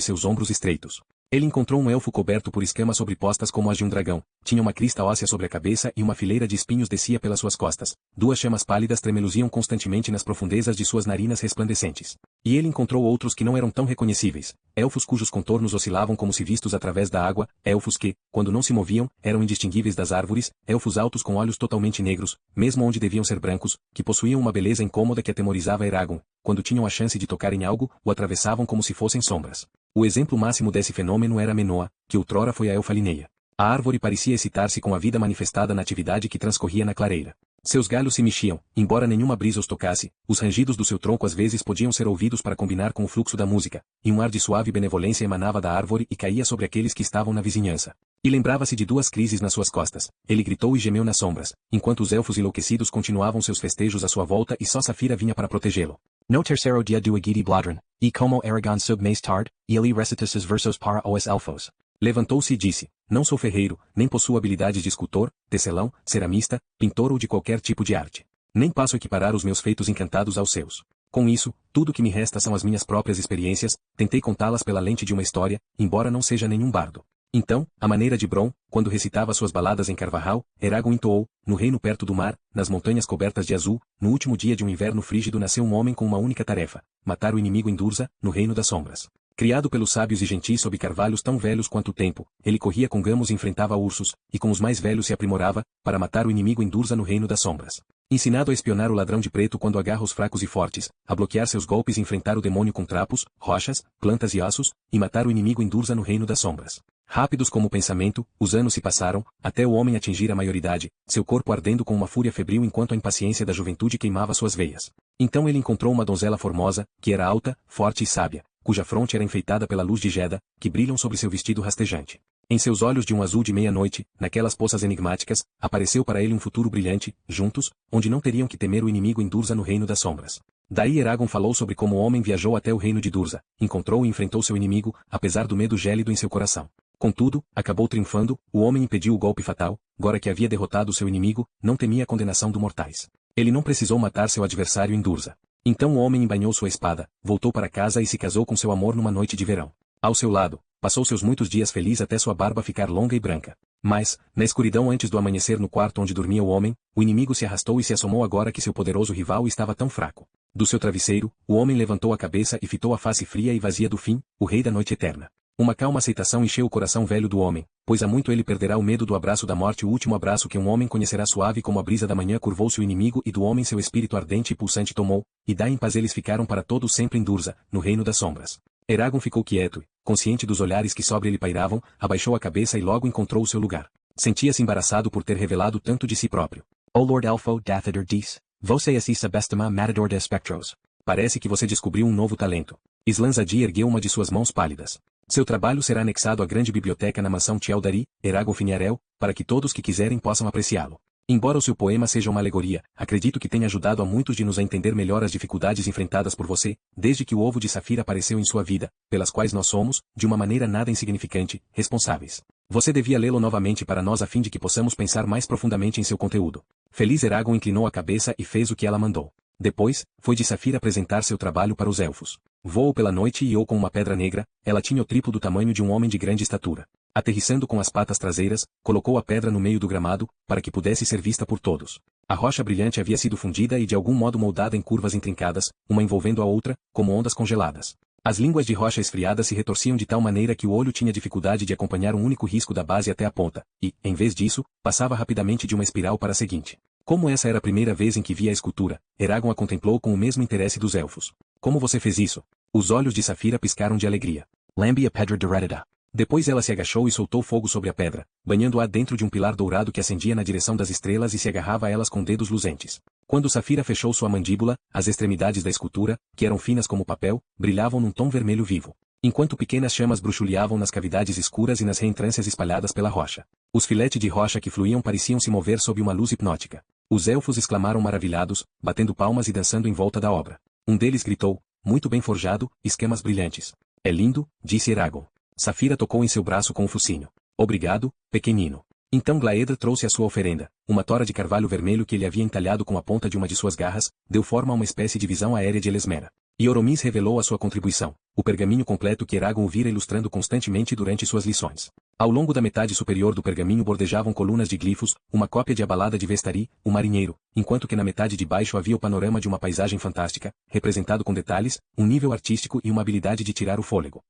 seus ombros estreitos. Ele encontrou um elfo coberto por escamas sobrepostas como as de um dragão. Tinha uma crista óssea sobre a cabeça e uma fileira de espinhos descia pelas suas costas. 2 chamas pálidas tremeluziam constantemente nas profundezas de suas narinas resplandecentes. E ele encontrou outros que não eram tão reconhecíveis. Elfos cujos contornos oscilavam como se vistos através da água, elfos que, quando não se moviam, eram indistinguíveis das árvores, elfos altos com olhos totalmente negros, mesmo onde deviam ser brancos, que possuíam uma beleza incômoda que atemorizava Eragon. Quando tinham a chance de tocar em algo, o atravessavam como se fossem sombras. O exemplo máximo desse fenômeno era Menoa, que outrora foi a elfa Linnea. A árvore parecia excitar-se com a vida manifestada na atividade que transcorria na clareira. Seus galhos se mexiam, embora nenhuma brisa os tocasse, os rangidos do seu tronco às vezes podiam ser ouvidos para combinar com o fluxo da música, e um ar de suave benevolência emanava da árvore e caía sobre aqueles que estavam na vizinhança. E lembrava-se de 2 crises nas suas costas. Ele gritou e gemeu nas sombras, enquanto os elfos enlouquecidos continuavam seus festejos à sua volta e só Safira vinha para protegê-lo. No terceiro dia do Agiti Blodren, e como Eragon sub mais tard, e ele recitus os versos para os elfos. Levantou-se e disse, não sou ferreiro, nem possuo habilidades de escultor, tecelão, ceramista, pintor ou de qualquer tipo de arte. Nem passo a equiparar os meus feitos encantados aos seus. Com isso, tudo que me resta são as minhas próprias experiências, tentei contá-las pela lente de uma história, embora não seja nenhum bardo. Então, à maneira de Bron, quando recitava suas baladas em Carvajal, Eragon entoou, no reino perto do mar, nas montanhas cobertas de azul, no último dia de um inverno frígido nasceu um homem com uma única tarefa, matar o inimigo em Durza, no reino das sombras. Criado pelos sábios e gentis sob carvalhos tão velhos quanto o tempo, ele corria com gamos e enfrentava ursos, e com os mais velhos se aprimorava, para matar o inimigo em Durza no reino das sombras. Ensinado a espionar o ladrão de preto quando agarra os fracos e fortes, a bloquear seus golpes e enfrentar o demônio com trapos, rochas, plantas e ossos, e matar o inimigo em Durza no reino das sombras. Rápidos como o pensamento, os anos se passaram, até o homem atingir a maioridade, seu corpo ardendo com uma fúria febril enquanto a impaciência da juventude queimava suas veias. Então ele encontrou uma donzela formosa, que era alta, forte e sábia, cuja fronte era enfeitada pela luz de Jeddah, que brilham sobre seu vestido rastejante. Em seus olhos de um azul de meia-noite, naquelas poças enigmáticas, apareceu para ele um futuro brilhante, juntos, onde não teriam que temer o inimigo em Durza no reino das sombras. Daí Eragon falou sobre como o homem viajou até o reino de Durza, encontrou e enfrentou seu inimigo, apesar do medo gélido em seu coração. Contudo, acabou triunfando, o homem impediu o golpe fatal, agora que havia derrotado seu inimigo, não temia a condenação do mortais. Ele não precisou matar seu adversário em Durza. Então o homem embainhou sua espada, voltou para casa e se casou com seu amor numa noite de verão. Ao seu lado, passou seus muitos dias feliz até sua barba ficar longa e branca. Mas, na escuridão antes do amanhecer no quarto onde dormia o homem, o inimigo se arrastou e se assomou agora que seu poderoso rival estava tão fraco. Do seu travesseiro, o homem levantou a cabeça e fitou a face fria e vazia do fim, o rei da noite eterna. Uma calma aceitação encheu o coração velho do homem, pois há muito ele perderá o medo do abraço da morte, o último abraço que um homem conhecerá suave como a brisa da manhã. Curvou-se o inimigo e do homem seu espírito ardente e pulsante tomou, e daí em paz eles ficaram para todos sempre em Durza, no reino das sombras. Eragon ficou quieto, consciente dos olhares que sobre ele pairavam, abaixou a cabeça e logo encontrou o seu lugar. Sentia-se embaraçado por ter revelado tanto de si próprio. O Lord Elfo Dathador disse, você assim subestima Matador de Espectros. Parece que você descobriu um novo talento. Islanzadi ergueu uma de suas mãos pálidas. Seu trabalho será anexado à grande biblioteca na mansão Tieldari, Eragon Finiarel, para que todos que quiserem possam apreciá-lo. Embora o seu poema seja uma alegoria, acredito que tenha ajudado a muitos de nos a entender melhor as dificuldades enfrentadas por você, desde que o ovo de Safira apareceu em sua vida, pelas quais nós somos, de uma maneira nada insignificante, responsáveis. Você devia lê-lo novamente para nós a fim de que possamos pensar mais profundamente em seu conteúdo. Feliz Eragon inclinou a cabeça e fez o que ela mandou. Depois, foi de Safira apresentar seu trabalho para os elfos. Voou pela noite e com uma pedra negra, ela tinha o triplo do tamanho de um homem de grande estatura. Aterrissando com as patas traseiras, colocou a pedra no meio do gramado, para que pudesse ser vista por todos. A rocha brilhante havia sido fundida e de algum modo moldada em curvas intrincadas, uma envolvendo a outra, como ondas congeladas. As línguas de rocha esfriada se retorciam de tal maneira que o olho tinha dificuldade de acompanhar um único risco da base até a ponta, e, em vez disso, passava rapidamente de uma espiral para a seguinte. Como essa era a primeira vez em que via a escultura, Eragon a contemplou com o mesmo interesse dos elfos. Como você fez isso? Os olhos de Safira piscaram de alegria. Lambi a pedra derretida. Depois ela se agachou e soltou fogo sobre a pedra, banhando-a dentro de um pilar dourado que ascendia na direção das estrelas e se agarrava a elas com dedos luzentes. Quando Safira fechou sua mandíbula, as extremidades da escultura, que eram finas como papel, brilhavam num tom vermelho vivo. Enquanto pequenas chamas bruxuleavam nas cavidades escuras e nas reentrâncias espalhadas pela rocha. Os filetes de rocha que fluíam pareciam se mover sob uma luz hipnótica. Os elfos exclamaram maravilhados, batendo palmas e dançando em volta da obra. Um deles gritou, muito bem forjado, escamas brilhantes. É lindo, disse Eragon. Safira tocou em seu braço com o focinho. Obrigado, pequenino. Então Glaedra trouxe a sua oferenda, uma tora de carvalho vermelho que ele havia entalhado com a ponta de uma de suas garras, deu forma a uma espécie de visão aérea de Elesmera. E Oromis revelou a sua contribuição, o pergaminho completo que Eragon vira ilustrando constantemente durante suas lições. Ao longo da metade superior do pergaminho bordejavam colunas de glifos, uma cópia de A Balada de Vestari, o marinheiro, enquanto que na metade de baixo havia o panorama de uma paisagem fantástica, representado com detalhes, um nível artístico e uma habilidade de tirar o fôlego.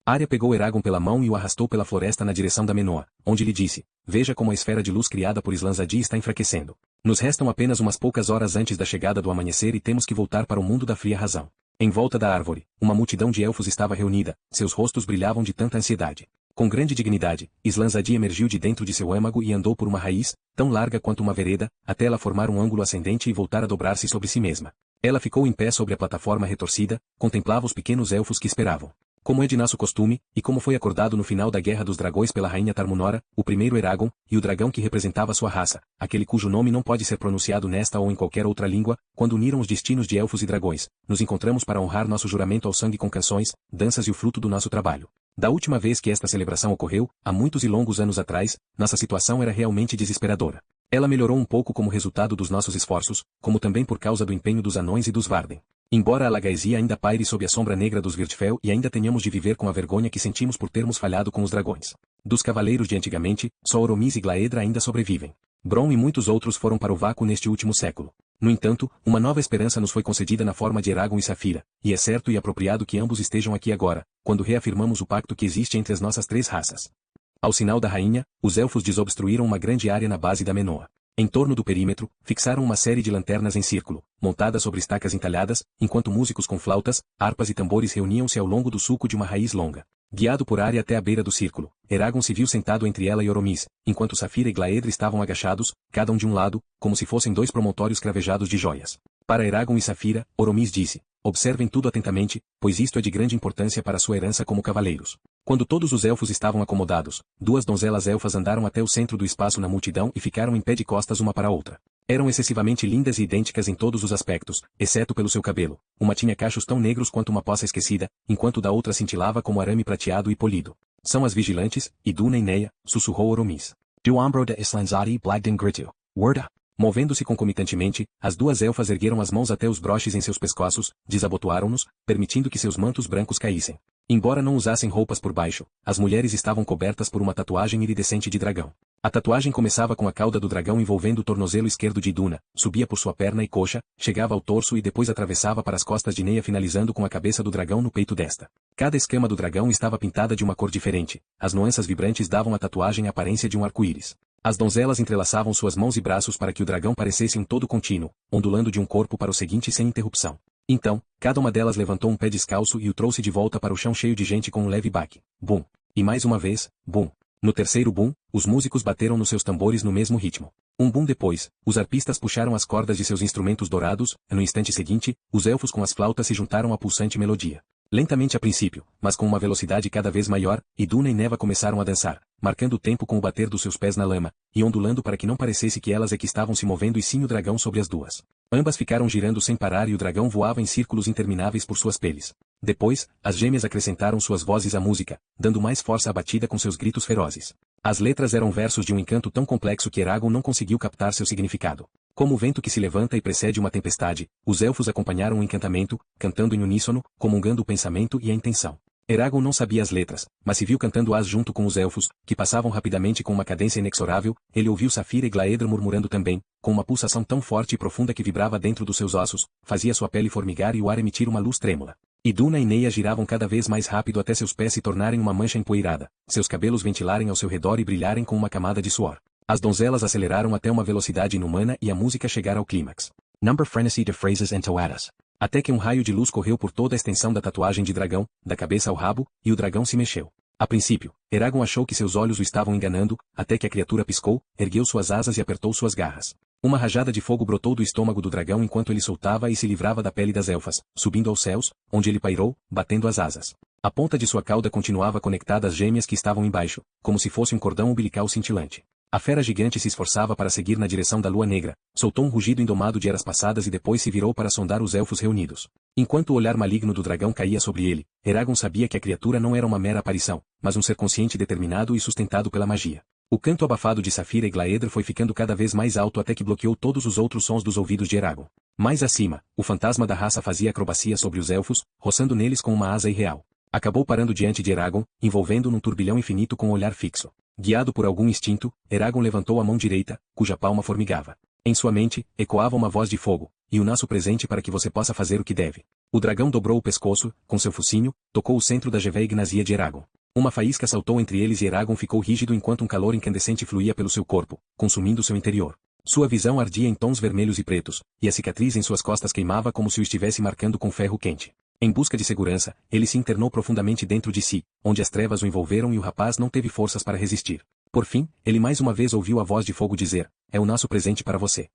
Arya pegou Eragon pela mão e o arrastou pela floresta na direção da Menoa, onde lhe disse, veja como a esfera de luz criada por Islanzadi está enfraquecendo. Nos restam apenas umas poucas horas antes da chegada do amanhecer e temos que voltar para o mundo da fria razão. Em volta da árvore, uma multidão de elfos estava reunida, seus rostos brilhavam de tanta ansiedade. Com grande dignidade, Islanzadi emergiu de dentro de seu âmago e andou por uma raiz, tão larga quanto uma vereda, até ela formar um ângulo ascendente e voltar a dobrar-se sobre si mesma. Ela ficou em pé sobre a plataforma retorcida, contemplava os pequenos elfos que esperavam. Como é de nosso costume, e como foi acordado no final da Guerra dos Dragões pela rainha Tarmunora, o primeiro Eragon, e o dragão que representava sua raça, aquele cujo nome não pode ser pronunciado nesta ou em qualquer outra língua, quando uniram os destinos de elfos e dragões, nos encontramos para honrar nosso juramento ao sangue com canções, danças e o fruto do nosso trabalho. Da última vez que esta celebração ocorreu, há muitos e longos anos atrás, nossa situação era realmente desesperadora. Ela melhorou um pouco como resultado dos nossos esforços, como também por causa do empenho dos anões e dos Varden. Embora a Lagaesia ainda paire sob a sombra negra dos Virtfell e ainda tenhamos de viver com a vergonha que sentimos por termos falhado com os dragões. Dos cavaleiros de antigamente, só Oromis e Glaedra ainda sobrevivem. Bronn e muitos outros foram para o vácuo neste último século. No entanto, uma nova esperança nos foi concedida na forma de Eragon e Safira, e é certo e apropriado que ambos estejam aqui agora, quando reafirmamos o pacto que existe entre as nossas três raças. Ao sinal da rainha, os elfos desobstruíram uma grande área na base da Menoa. Em torno do perímetro, fixaram uma série de lanternas em círculo, montadas sobre estacas entalhadas, enquanto músicos com flautas, harpas e tambores reuniam-se ao longo do sulco de uma raiz longa. Guiado por Arya até a beira do círculo, Eragon se viu sentado entre ela e Oromis, enquanto Safira e Glaedra estavam agachados, cada um de um lado, como se fossem dois promontórios cravejados de joias. Para Eragon e Safira, Oromis disse, observem tudo atentamente, pois isto é de grande importância para sua herança como cavaleiros. Quando todos os elfos estavam acomodados, duas donzelas elfas andaram até o centro do espaço na multidão e ficaram em pé de costas uma para a outra. Eram excessivamente lindas e idênticas em todos os aspectos, exceto pelo seu cabelo. Uma tinha cachos tão negros quanto uma poça esquecida, enquanto da outra cintilava como arame prateado e polido. São as vigilantes, Iduna e Neia, sussurrou Oromis. Do ombro de Islanzadi Blagden gritu. Worda. Movendo-se concomitantemente, as duas elfas ergueram as mãos até os broches em seus pescoços, desabotoaram-nos, permitindo que seus mantos brancos caíssem. Embora não usassem roupas por baixo, as mulheres estavam cobertas por uma tatuagem iridescente de dragão. A tatuagem começava com a cauda do dragão envolvendo o tornozelo esquerdo de Iduna, subia por sua perna e coxa, chegava ao torso e depois atravessava para as costas de Neia finalizando com a cabeça do dragão no peito desta. Cada escama do dragão estava pintada de uma cor diferente, as nuances vibrantes davam à tatuagem a aparência de um arco-íris. As donzelas entrelaçavam suas mãos e braços para que o dragão parecesse um todo contínuo, ondulando de um corpo para o seguinte sem interrupção. Então, cada uma delas levantou um pé descalço e o trouxe de volta para o chão cheio de gente com um leve baque. Bum! E mais uma vez, bum! No terceiro boom, os músicos bateram nos seus tambores no mesmo ritmo. Um boom depois, os arpistas puxaram as cordas de seus instrumentos dourados, e no instante seguinte, os elfos com as flautas se juntaram à pulsante melodia. Lentamente a princípio, mas com uma velocidade cada vez maior, Iduna e Neva começaram a dançar, marcando o tempo com o bater dos seus pés na lama, e ondulando para que não parecesse que elas é que estavam se movendo e sim o dragão sobre as duas. Ambas ficaram girando sem parar e o dragão voava em círculos intermináveis por suas peles. Depois, as gêmeas acrescentaram suas vozes à música, dando mais força à batida com seus gritos ferozes. As letras eram versos de um encanto tão complexo que Eragon não conseguiu captar seu significado. Como o vento que se levanta e precede uma tempestade, os elfos acompanharam o encantamento, cantando em uníssono, comungando o pensamento e a intenção. Eragon não sabia as letras, mas se viu cantando-as junto com os elfos, que passavam rapidamente com uma cadência inexorável. Ele ouviu Saphira e Glaedra murmurando também, com uma pulsação tão forte e profunda que vibrava dentro dos seus ossos, fazia sua pele formigar e o ar emitir uma luz trêmula. Iduna e Neia giravam cada vez mais rápido até seus pés se tornarem uma mancha empoeirada, seus cabelos ventilarem ao seu redor e brilharem com uma camada de suor. As donzelas aceleraram até uma velocidade inumana e a música chegara ao clímax. Number frenzy de phrases and toadas. Até que um raio de luz correu por toda a extensão da tatuagem de dragão, da cabeça ao rabo, e o dragão se mexeu. A princípio, Eragon achou que seus olhos o estavam enganando, até que a criatura piscou, ergueu suas asas e apertou suas garras. Uma rajada de fogo brotou do estômago do dragão enquanto ele soltava e se livrava da pele das elfas, subindo aos céus, onde ele pairou, batendo as asas. A ponta de sua cauda continuava conectada às gêmeas que estavam embaixo, como se fosse um cordão umbilical cintilante. A fera gigante se esforçava para seguir na direção da lua negra, soltou um rugido indomado de eras passadas e depois se virou para sondar os elfos reunidos. Enquanto o olhar maligno do dragão caía sobre ele, Eragon sabia que a criatura não era uma mera aparição, mas um ser consciente determinado e sustentado pela magia. O canto abafado de Saphira e Glaedra foi ficando cada vez mais alto até que bloqueou todos os outros sons dos ouvidos de Eragon. Mais acima, o fantasma da raça fazia acrobacia sobre os elfos, roçando neles com uma asa irreal. Acabou parando diante de Eragon, envolvendo num turbilhão infinito com o olhar fixo. Guiado por algum instinto, Eragon levantou a mão direita, cuja palma formigava. Em sua mente, ecoava uma voz de fogo, e o naço presente para que você possa fazer o que deve. O dragão dobrou o pescoço, com seu focinho, tocou o centro da Gevea Ignasia de Eragon. Uma faísca saltou entre eles e Eragon ficou rígido enquanto um calor incandescente fluía pelo seu corpo, consumindo seu interior. Sua visão ardia em tons vermelhos e pretos, e a cicatriz em suas costas queimava como se o estivesse marcando com ferro quente. Em busca de segurança, ele se internou profundamente dentro de si, onde as trevas o envolveram e o rapaz não teve forças para resistir. Por fim, ele mais uma vez ouviu a voz de fogo dizer, é o nosso presente para você.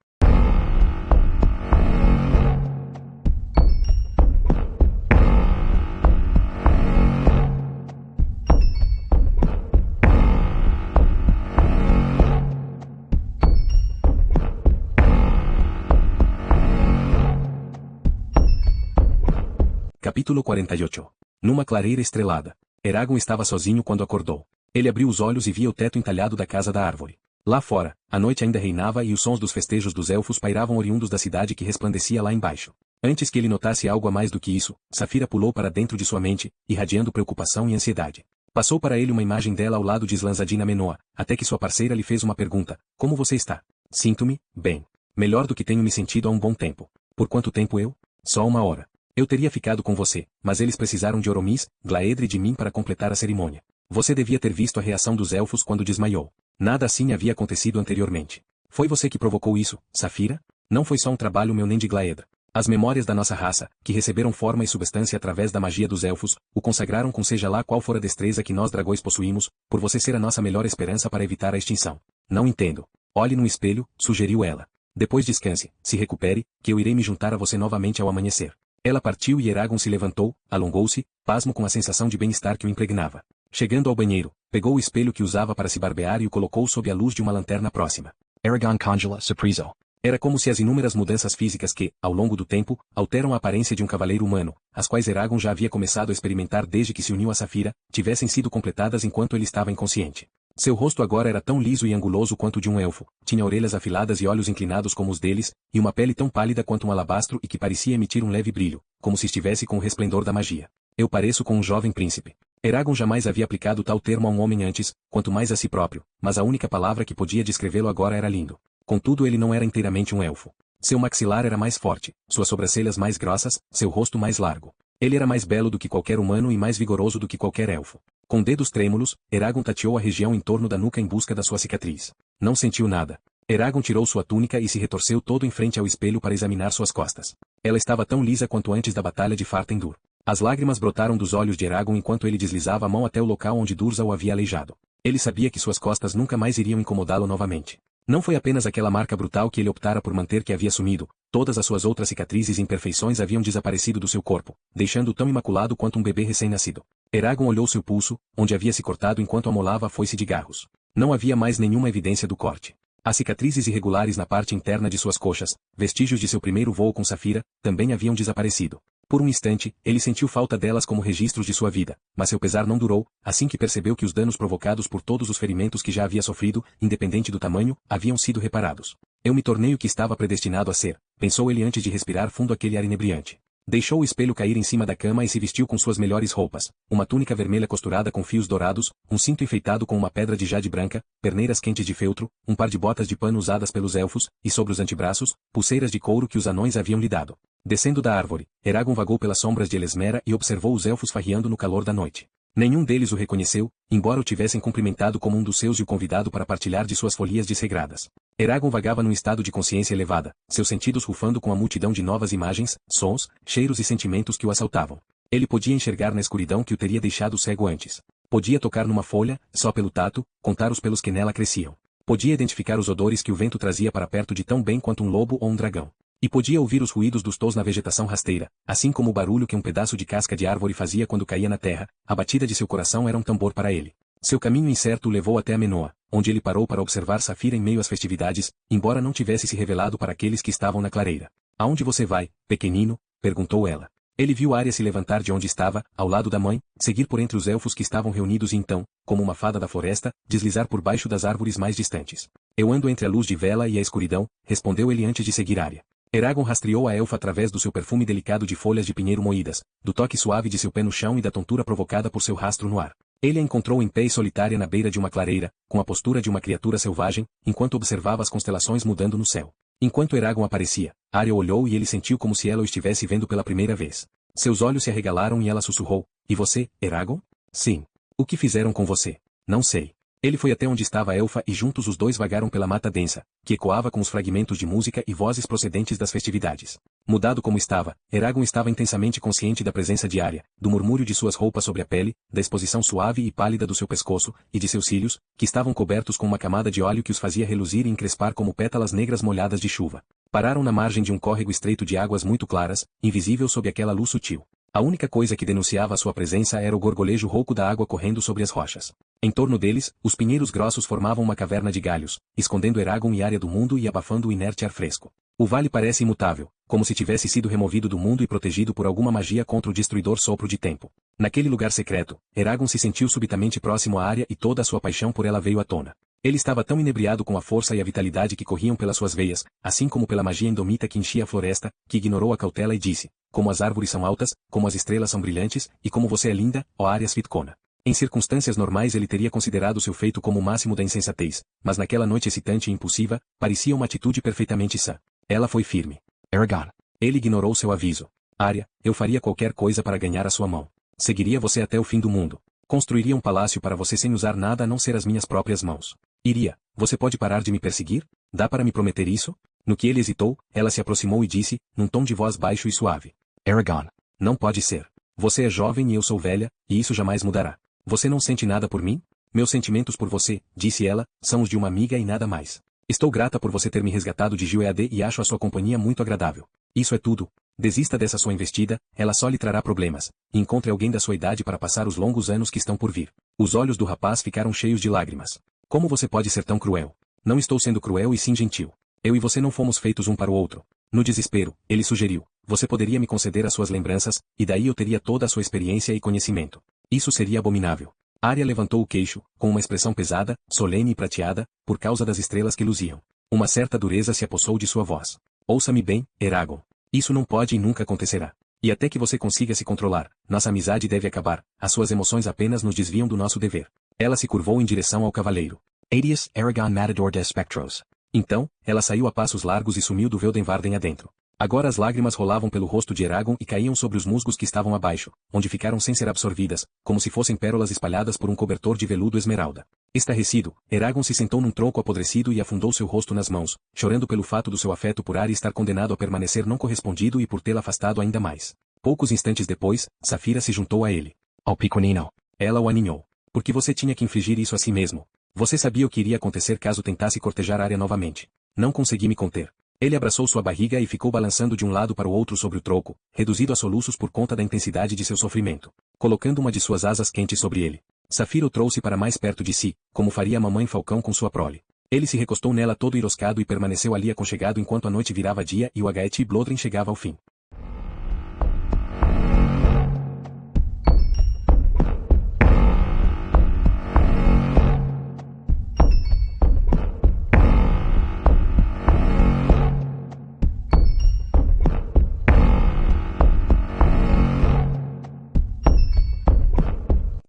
Capítulo 48. Numa clareira estrelada. Eragon estava sozinho quando acordou. Ele abriu os olhos e via o teto entalhado da casa da árvore. Lá fora, a noite ainda reinava e os sons dos festejos dos elfos pairavam oriundos da cidade que resplandecia lá embaixo. Antes que ele notasse algo a mais do que isso, Saphira pulou para dentro de sua mente, irradiando preocupação e ansiedade. Passou para ele uma imagem dela ao lado de Slanzadina Menoa, até que sua parceira lhe fez uma pergunta. Como você está? Sinto-me, bem. Melhor do que tenho me sentido há um bom tempo. Por quanto tempo eu? Só 1 hora. Eu teria ficado com você, mas eles precisaram de Oromis, Glaedra e de mim para completar a cerimônia. Você devia ter visto a reação dos elfos quando desmaiou. Nada assim havia acontecido anteriormente. Foi você que provocou isso, Saphira? Não foi só um trabalho meu nem de Glaedra. As memórias da nossa raça, que receberam forma e substância através da magia dos elfos, o consagraram com seja lá qual for a destreza que nós dragões possuímos, por você ser a nossa melhor esperança para evitar a extinção. Não entendo. Olhe no espelho, sugeriu ela. Depois descanse, se recupere, que eu irei me juntar a você novamente ao amanhecer. Ela partiu e Eragon se levantou, alongou-se, pasmo com a sensação de bem-estar que o impregnava. Chegando ao banheiro, pegou o espelho que usava para se barbear e o colocou sob a luz de uma lanterna próxima. Eragon congela surpreso. Era como se as inúmeras mudanças físicas que, ao longo do tempo, alteram a aparência de um cavaleiro humano, as quais Eragon já havia começado a experimentar desde que se uniu a Saphira, tivessem sido completadas enquanto ele estava inconsciente. Seu rosto agora era tão liso e anguloso quanto o de um elfo, tinha orelhas afiladas e olhos inclinados como os deles, e uma pele tão pálida quanto um alabastro e que parecia emitir um leve brilho, como se estivesse com o resplendor da magia. Eu pareço com um jovem príncipe. Eragon jamais havia aplicado tal termo a um homem antes, quanto mais a si próprio, mas a única palavra que podia descrevê-lo agora era lindo. Contudo ele não era inteiramente um elfo. Seu maxilar era mais forte, suas sobrancelhas mais grossas, seu rosto mais largo. Ele era mais belo do que qualquer humano e mais vigoroso do que qualquer elfo. Com dedos trêmulos, Eragon tateou a região em torno da nuca em busca da sua cicatriz. Não sentiu nada. Eragon tirou sua túnica e se retorceu todo em frente ao espelho para examinar suas costas. Ela estava tão lisa quanto antes da batalha de Fartendur. As lágrimas brotaram dos olhos de Eragon enquanto ele deslizava a mão até o local onde Durza o havia aleijado. Ele sabia que suas costas nunca mais iriam incomodá-lo novamente. Não foi apenas aquela marca brutal que ele optara por manter que havia sumido, todas as suas outras cicatrizes e imperfeições haviam desaparecido do seu corpo, deixando-o tão imaculado quanto um bebê recém-nascido. Eragon olhou seu pulso, onde havia se cortado enquanto amolava a foice de garros. Não havia mais nenhuma evidência do corte. As cicatrizes irregulares na parte interna de suas coxas, vestígios de seu primeiro voo com Saphira, também haviam desaparecido. Por um instante, ele sentiu falta delas como registros de sua vida, mas seu pesar não durou, assim que percebeu que os danos provocados por todos os ferimentos que já havia sofrido, independente do tamanho, haviam sido reparados. Eu me tornei o que estava predestinado a ser, pensou ele antes de respirar fundo aquele ar inebriante. Deixou o espelho cair em cima da cama e se vestiu com suas melhores roupas, uma túnica vermelha costurada com fios dourados, um cinto enfeitado com uma pedra de jade branca, perneiras quentes de feltro, um par de botas de pano usadas pelos elfos, e sobre os antebraços, pulseiras de couro que os anões haviam lhe dado. Descendo da árvore, Eragon vagou pelas sombras de Elesmera e observou os elfos farreando no calor da noite. Nenhum deles o reconheceu, embora o tivessem cumprimentado como um dos seus e o convidado para partilhar de suas folias desregradas. Eragon vagava num estado de consciência elevada, seus sentidos rufando com a multidão de novas imagens, sons, cheiros e sentimentos que o assaltavam. Ele podia enxergar na escuridão que o teria deixado cego antes. Podia tocar numa folha, só pelo tato, contar os pelos que nela cresciam. Podia identificar os odores que o vento trazia para perto de tão bem quanto um lobo ou um dragão. E podia ouvir os ruídos dos tons na vegetação rasteira, assim como o barulho que um pedaço de casca de árvore fazia quando caía na terra. A batida de seu coração era um tambor para ele. Seu caminho incerto o levou até a Menoa, onde ele parou para observar Saphira em meio às festividades, embora não tivesse se revelado para aqueles que estavam na clareira. "Aonde você vai, pequenino?" perguntou ela. Ele viu Arya se levantar de onde estava, ao lado da mãe, seguir por entre os elfos que estavam reunidos e então, como uma fada da floresta, deslizar por baixo das árvores mais distantes. "Eu ando entre a luz de vela e a escuridão", respondeu ele antes de seguir Arya. Eragon rastreou a elfa através do seu perfume delicado de folhas de pinheiro moídas, do toque suave de seu pé no chão e da tontura provocada por seu rastro no ar. Ele a encontrou em pé e solitária na beira de uma clareira, com a postura de uma criatura selvagem, enquanto observava as constelações mudando no céu. Enquanto Eragon aparecia, Arya olhou e ele sentiu como se ela o estivesse vendo pela primeira vez. Seus olhos se arregalaram e ela sussurrou: "E você, Eragon?" "Sim. O que fizeram com você?" "Não sei." Ele foi até onde estava a elfa e juntos os dois vagaram pela mata densa, que ecoava com os fragmentos de música e vozes procedentes das festividades. Mudado como estava, Eragon estava intensamente consciente da presença de Arya, do murmúrio de suas roupas sobre a pele, da exposição suave e pálida do seu pescoço, e de seus cílios, que estavam cobertos com uma camada de óleo que os fazia reluzir e encrespar como pétalas negras molhadas de chuva. Pararam na margem de um córrego estreito de águas muito claras, invisível sob aquela luz sutil. A única coisa que denunciava a sua presença era o gorgolejo rouco da água correndo sobre as rochas. Em torno deles, os pinheiros grossos formavam uma caverna de galhos, escondendo Eragon e Arya do mundo e abafando o inerte ar fresco. O vale parece imutável, como se tivesse sido removido do mundo e protegido por alguma magia contra o destruidor sopro de tempo. Naquele lugar secreto, Eragon se sentiu subitamente próximo a Arya e toda a sua paixão por ela veio à tona. Ele estava tão inebriado com a força e a vitalidade que corriam pelas suas veias, assim como pela magia indomita que enchia a floresta, que ignorou a cautela e disse: "Como as árvores são altas, como as estrelas são brilhantes, e como você é linda, ó Arya Svitkona." Em circunstâncias normais ele teria considerado seu feito como o máximo da insensatez, mas naquela noite excitante e impulsiva, parecia uma atitude perfeitamente sã. Ela foi firme. Eragon. Ele ignorou seu aviso. "Arya, eu faria qualquer coisa para ganhar a sua mão. Seguiria você até o fim do mundo. Construiria um palácio para você sem usar nada a não ser as minhas próprias mãos. Iria. Você pode parar de me perseguir? Dá para me prometer isso?" No que ele hesitou, ela se aproximou e disse, num tom de voz baixo e suave: "Eragon. Não pode ser. Você é jovem e eu sou velha, e isso jamais mudará. Você não sente nada por mim? Meus sentimentos por você", disse ela, "são os de uma amiga e nada mais. Estou grata por você ter me resgatado de Gil-ead e acho a sua companhia muito agradável. Isso é tudo. Desista dessa sua investida, ela só lhe trará problemas. E encontre alguém da sua idade para passar os longos anos que estão por vir." Os olhos do rapaz ficaram cheios de lágrimas. "Como você pode ser tão cruel?" "Não estou sendo cruel e sim gentil. Eu e você não fomos feitos um para o outro." No desespero, ele sugeriu: "Você poderia me conceder as suas lembranças, e daí eu teria toda a sua experiência e conhecimento." "Isso seria abominável." Arya levantou o queixo, com uma expressão pesada, solene e prateada, por causa das estrelas que luziam. Uma certa dureza se apossou de sua voz. "Ouça-me bem, Eragon. Isso não pode e nunca acontecerá. E até que você consiga se controlar, nossa amizade deve acabar, as suas emoções apenas nos desviam do nosso dever." Ela se curvou em direção ao cavaleiro. Adius, Eragon Matador des Spectros. Então, ela saiu a passos largos e sumiu do Veldenvarden adentro. Agora as lágrimas rolavam pelo rosto de Eragon e caíam sobre os musgos que estavam abaixo, onde ficaram sem ser absorvidas, como se fossem pérolas espalhadas por um cobertor de veludo esmeralda. Estarrecido, Eragon se sentou num tronco apodrecido e afundou seu rosto nas mãos, chorando pelo fato do seu afeto por Arya estar condenado a permanecer não correspondido e por tê-la afastado ainda mais. Poucos instantes depois, Saphira se juntou a ele. "Oh pequenino." Ela o aninhou. "Por que você tinha que infligir isso a si mesmo?" Você sabia o que iria acontecer caso tentasse cortejar Arya novamente. Não consegui me conter. Ele abraçou sua barriga e ficou balançando de um lado para o outro sobre o tronco, reduzido a soluços por conta da intensidade de seu sofrimento, colocando uma de suas asas quentes sobre ele. Saphira o trouxe para mais perto de si, como faria a mamãe falcão com sua prole. Ele se recostou nela todo enroscado e permaneceu ali aconchegado enquanto a noite virava dia e o Haeth Blodren chegava ao fim.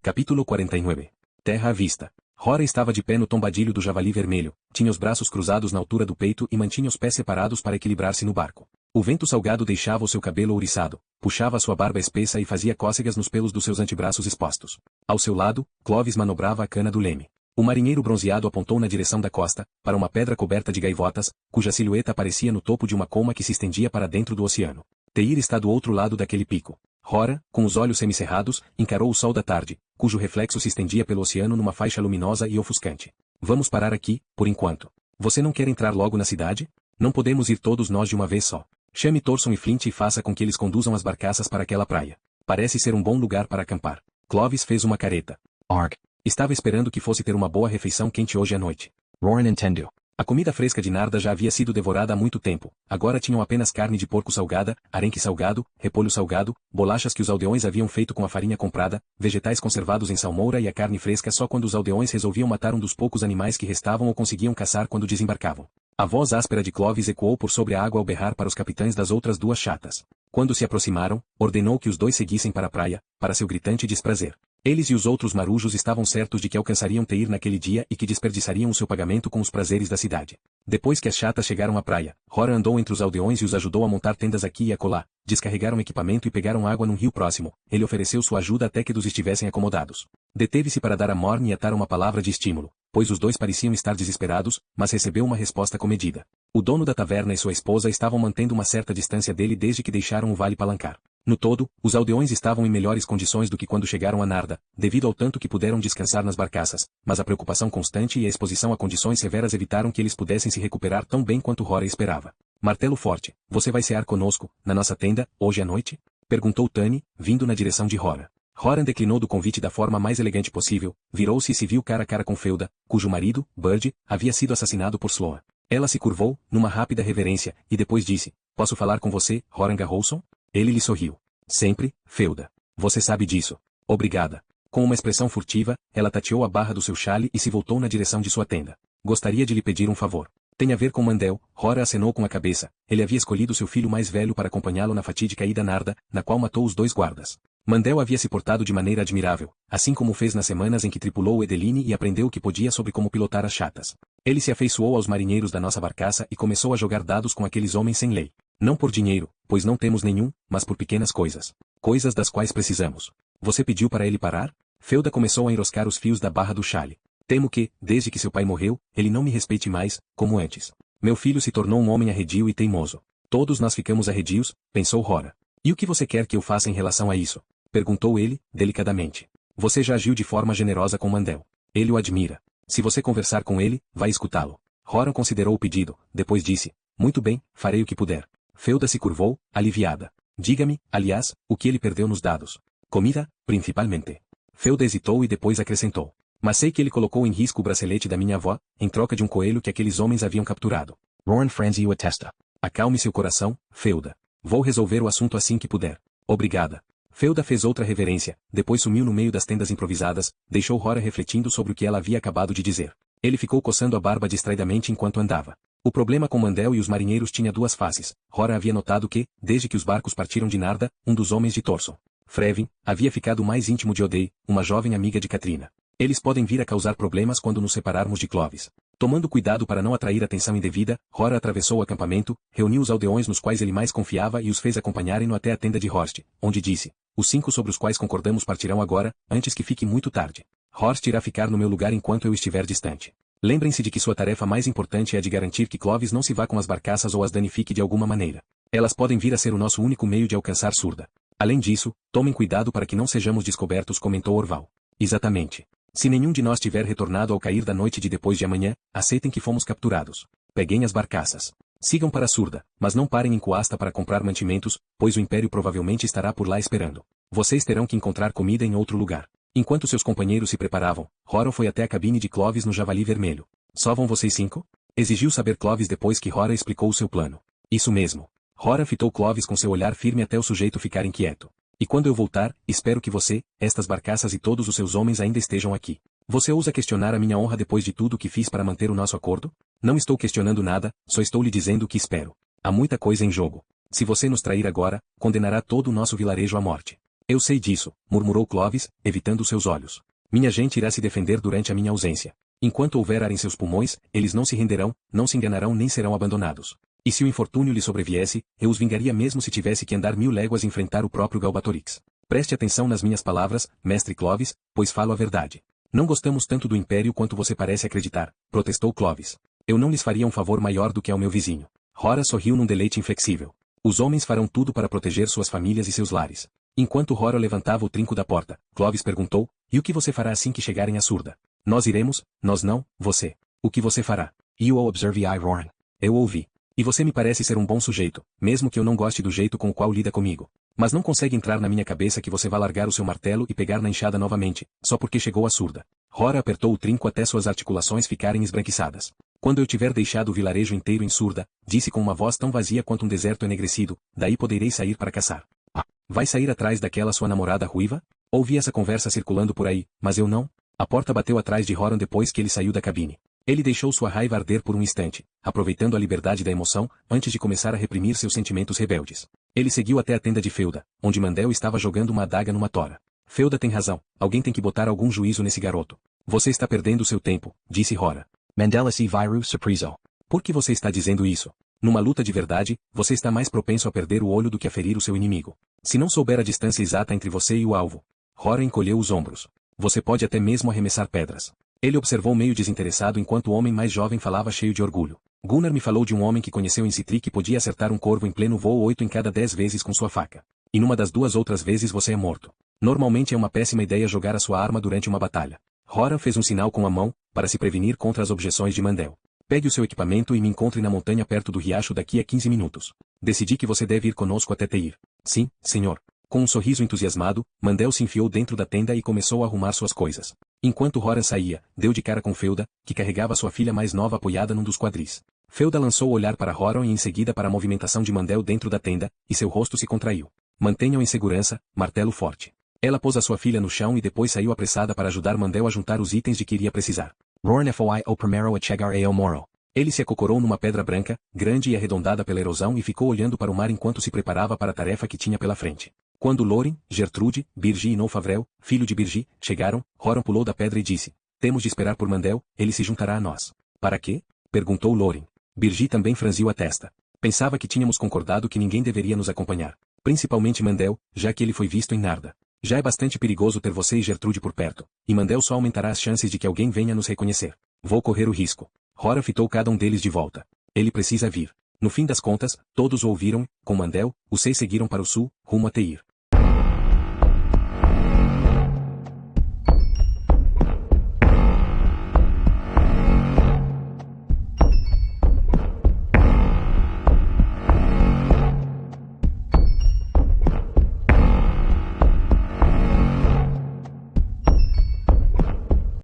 Capítulo 49. Terra à vista. Rora estava de pé no tombadilho do javali vermelho, tinha os braços cruzados na altura do peito e mantinha os pés separados para equilibrar-se no barco. O vento salgado deixava o seu cabelo ouriçado, puxava sua barba espessa e fazia cócegas nos pelos dos seus antebraços expostos. Ao seu lado, Clovis manobrava a cana do leme. O marinheiro bronzeado apontou na direção da costa, para uma pedra coberta de gaivotas, cuja silhueta aparecia no topo de uma coma que se estendia para dentro do oceano. Teir está do outro lado daquele pico. Rora, com os olhos semicerrados, encarou o sol da tarde, cujo reflexo se estendia pelo oceano numa faixa luminosa e ofuscante. Vamos parar aqui, por enquanto. Você não quer entrar logo na cidade? Não podemos ir todos nós de uma vez só. Chame Thorson e Flint e faça com que eles conduzam as barcaças para aquela praia. Parece ser um bom lugar para acampar. Clovis fez uma careta. Arg. Estava esperando que fosse ter uma boa refeição quente hoje à noite. Roran entendeu. A comida fresca de Narda já havia sido devorada há muito tempo, agora tinham apenas carne de porco salgada, arenque salgado, repolho salgado, bolachas que os aldeões haviam feito com a farinha comprada, vegetais conservados em salmoura e a carne fresca só quando os aldeões resolviam matar um dos poucos animais que restavam ou conseguiam caçar quando desembarcavam. A voz áspera de Clovis ecoou por sobre a água ao berrar para os capitães das outras duas chatas. Quando se aproximaram, ordenou que os dois seguissem para a praia, para seu gritante desprazer. Eles e os outros marujos estavam certos de que alcançariam Teir naquele dia e que desperdiçariam o seu pagamento com os prazeres da cidade. Depois que as chatas chegaram à praia, Rora andou entre os aldeões e os ajudou a montar tendas aqui e acolá, descarregaram equipamento e pegaram água num rio próximo. Ele ofereceu sua ajuda até que dos estivessem acomodados. Deteve-se para dar a Morn e atar uma palavra de estímulo, pois os dois pareciam estar desesperados, mas recebeu uma resposta comedida. O dono da taverna e sua esposa estavam mantendo uma certa distância dele desde que deixaram o Vale Palancar. No todo, os aldeões estavam em melhores condições do que quando chegaram a Narda, devido ao tanto que puderam descansar nas barcaças, mas a preocupação constante e a exposição a condições severas evitaram que eles pudessem se recuperar tão bem quanto Rora esperava. Martelo Forte, você vai cear conosco, na nossa tenda, hoje à noite? Perguntou Tani, vindo na direção de Rora. Horan declinou do convite da forma mais elegante possível, virou-se e se viu cara a cara com Felda, cujo marido, Bird, havia sido assassinado por Sloan. Ela se curvou, numa rápida reverência, e depois disse, posso falar com você, Horan Garrolson? Ele lhe sorriu. Sempre, Felda. Você sabe disso. Obrigada. Com uma expressão furtiva, ela tateou a barra do seu chale e se voltou na direção de sua tenda. Gostaria de lhe pedir um favor. Tem a ver com Mandel, Rora acenou com a cabeça. Ele havia escolhido seu filho mais velho para acompanhá-lo na fatídica ida a Narda, na qual matou os dois guardas. Mandel havia se portado de maneira admirável, assim como fez nas semanas em que tripulou o Edeline e aprendeu o que podia sobre como pilotar as chatas. Ele se afeiçoou aos marinheiros da nossa barcaça e começou a jogar dados com aqueles homens sem lei. Não por dinheiro, pois não temos nenhum, mas por pequenas coisas. Coisas das quais precisamos. Você pediu para ele parar? Felda começou a enroscar os fios da barra do chale. Temo que, desde que seu pai morreu, ele não me respeite mais, como antes. Meu filho se tornou um homem arredio e teimoso. Todos nós ficamos arredios, pensou Rora. E o que você quer que eu faça em relação a isso? Perguntou ele, delicadamente. Você já agiu de forma generosa com Mandel. Ele o admira. Se você conversar com ele, vai escutá-lo. Rora considerou o pedido, depois disse, muito bem, farei o que puder. Felda se curvou, aliviada. Diga-me, aliás, o que ele perdeu nos dados. Comida, principalmente. Felda hesitou e depois acrescentou. Mas sei que ele colocou em risco o bracelete da minha avó, em troca de um coelho que aqueles homens haviam capturado. Roran franziu a testa. Acalme seu coração, Felda. Vou resolver o assunto assim que puder. Obrigada. Felda fez outra reverência, depois sumiu no meio das tendas improvisadas, deixou Rora refletindo sobre o que ela havia acabado de dizer. Ele ficou coçando a barba distraidamente enquanto andava. O problema com Mandel e os marinheiros tinha duas faces. Rora havia notado que, desde que os barcos partiram de Narda, um dos homens de Thorson, Frevin, havia ficado mais íntimo de Odei, uma jovem amiga de Katrina. Eles podem vir a causar problemas quando nos separarmos de Clovis. Tomando cuidado para não atrair atenção indevida, Rora atravessou o acampamento, reuniu os aldeões nos quais ele mais confiava e os fez acompanharem-no até a tenda de Horst, onde disse, os 5 sobre os quais concordamos partirão agora, antes que fique muito tarde. Horst irá ficar no meu lugar enquanto eu estiver distante. Lembrem-se de que sua tarefa mais importante é a de garantir que Clovis não se vá com as barcaças ou as danifique de alguma maneira. Elas podem vir a ser o nosso único meio de alcançar Surda. Além disso, tomem cuidado para que não sejamos descobertos, comentou Orval. Exatamente. Se nenhum de nós tiver retornado ao cair da noite de depois de amanhã, aceitem que fomos capturados. Peguem as barcaças. Sigam para Surda, mas não parem em Coasta para comprar mantimentos, pois o Império provavelmente estará por lá esperando. Vocês terão que encontrar comida em outro lugar. Enquanto seus companheiros se preparavam, Horan foi até a cabine de Clovis no Javali Vermelho. Só vão vocês 5? Exigiu saber Clovis depois que Horan explicou o seu plano. Isso mesmo. Horan fitou Clovis com seu olhar firme até o sujeito ficar inquieto. E quando eu voltar, espero que você, estas barcaças e todos os seus homens ainda estejam aqui. Você ousa questionar a minha honra depois de tudo o que fiz para manter o nosso acordo? Não estou questionando nada, só estou lhe dizendo o que espero. Há muita coisa em jogo. Se você nos trair agora, condenará todo o nosso vilarejo à morte. Eu sei disso, murmurou Clovis, evitando seus olhos. Minha gente irá se defender durante a minha ausência. Enquanto houver ar em seus pulmões, eles não se renderão, não se enganarão nem serão abandonados. E se o infortúnio lhe sobreviesse, eu os vingaria mesmo se tivesse que andar 1000 léguas e enfrentar o próprio Galbatorix. Preste atenção nas minhas palavras, mestre Clovis, pois falo a verdade. Não gostamos tanto do Império quanto você parece acreditar, protestou Clovis. Eu não lhes faria um favor maior do que ao meu vizinho. Horan sorriu num deleite inflexível. Os homens farão tudo para proteger suas famílias e seus lares. Enquanto Horan levantava o trinco da porta, Clovis perguntou, e o que você fará assim que chegarem a Surda? Nós iremos, nós não, você. O que você fará? You will observe I, Roran. Eu ouvi. E você me parece ser um bom sujeito, mesmo que eu não goste do jeito com o qual lida comigo. Mas não consegue entrar na minha cabeça que você vai largar o seu martelo e pegar na enxada novamente, só porque chegou a Surda. Horan apertou o trinco até suas articulações ficarem esbranquiçadas. Quando eu tiver deixado o vilarejo inteiro em Surda, disse com uma voz tão vazia quanto um deserto enegrecido, daí poderei sair para caçar. Ah, vai sair atrás daquela sua namorada ruiva? Ouvi essa conversa circulando por aí, mas eu não. A porta bateu atrás de Horan depois que ele saiu da cabine. Ele deixou sua raiva arder por um instante, aproveitando a liberdade da emoção, antes de começar a reprimir seus sentimentos rebeldes. Ele seguiu até a tenda de Feuda, onde Mandel estava jogando uma adaga numa tora. Feuda tem razão, alguém tem que botar algum juízo nesse garoto. Você está perdendo seu tempo, disse Horan. Mandela se viru surpriso. Por que você está dizendo isso? Numa luta de verdade, você está mais propenso a perder o olho do que a ferir o seu inimigo. Se não souber a distância exata entre você e o alvo. Horan encolheu os ombros. Você pode até mesmo arremessar pedras. Ele observou meio desinteressado enquanto o homem mais jovem falava cheio de orgulho. Gunnar me falou de um homem que conheceu em Citri que podia acertar um corvo em pleno voo 8 em cada 10 vezes com sua faca. E numa das 2 outras vezes você é morto. Normalmente é uma péssima ideia jogar a sua arma durante uma batalha. Horan fez um sinal com a mão, para se prevenir contra as objeções de Mandel. Pegue o seu equipamento e me encontre na montanha perto do riacho daqui a 15 minutos. Decidi que você deve ir conosco até Teir. Sim, senhor. Com um sorriso entusiasmado, Mandel se enfiou dentro da tenda e começou a arrumar suas coisas. Enquanto Horan saía, deu de cara com Feuda, que carregava sua filha mais nova apoiada num dos quadris. Feuda lançou o olhar para Horan e em seguida para a movimentação de Mandel dentro da tenda, e seu rosto se contraiu. Mantenham em segurança, martelo forte. Ela pôs a sua filha no chão e depois saiu apressada para ajudar Mandel a juntar os itens de que iria precisar. Roran foi o primeiro a chegar ao moro. Ele se acocorou numa pedra branca, grande e arredondada pela erosão e ficou olhando para o mar enquanto se preparava para a tarefa que tinha pela frente. Quando Lorin, Gertrude, Birgi e Noufavrel, filho de Birgi, chegaram, Horan pulou da pedra e disse, temos de esperar por Mandel, ele se juntará a nós. Para quê? Perguntou Lorin. Birgi também franziu a testa. Pensava que tínhamos concordado que ninguém deveria nos acompanhar. Principalmente Mandel, já que ele foi visto em Narda. Já é bastante perigoso ter você e Gertrude por perto, e Mandel só aumentará as chances de que alguém venha nos reconhecer. Vou correr o risco. Horan fitou cada um deles de volta. Ele precisa vir. No fim das contas, todos o ouviram, com Mandel, os 6 seguiram para o sul, rumo a Teir.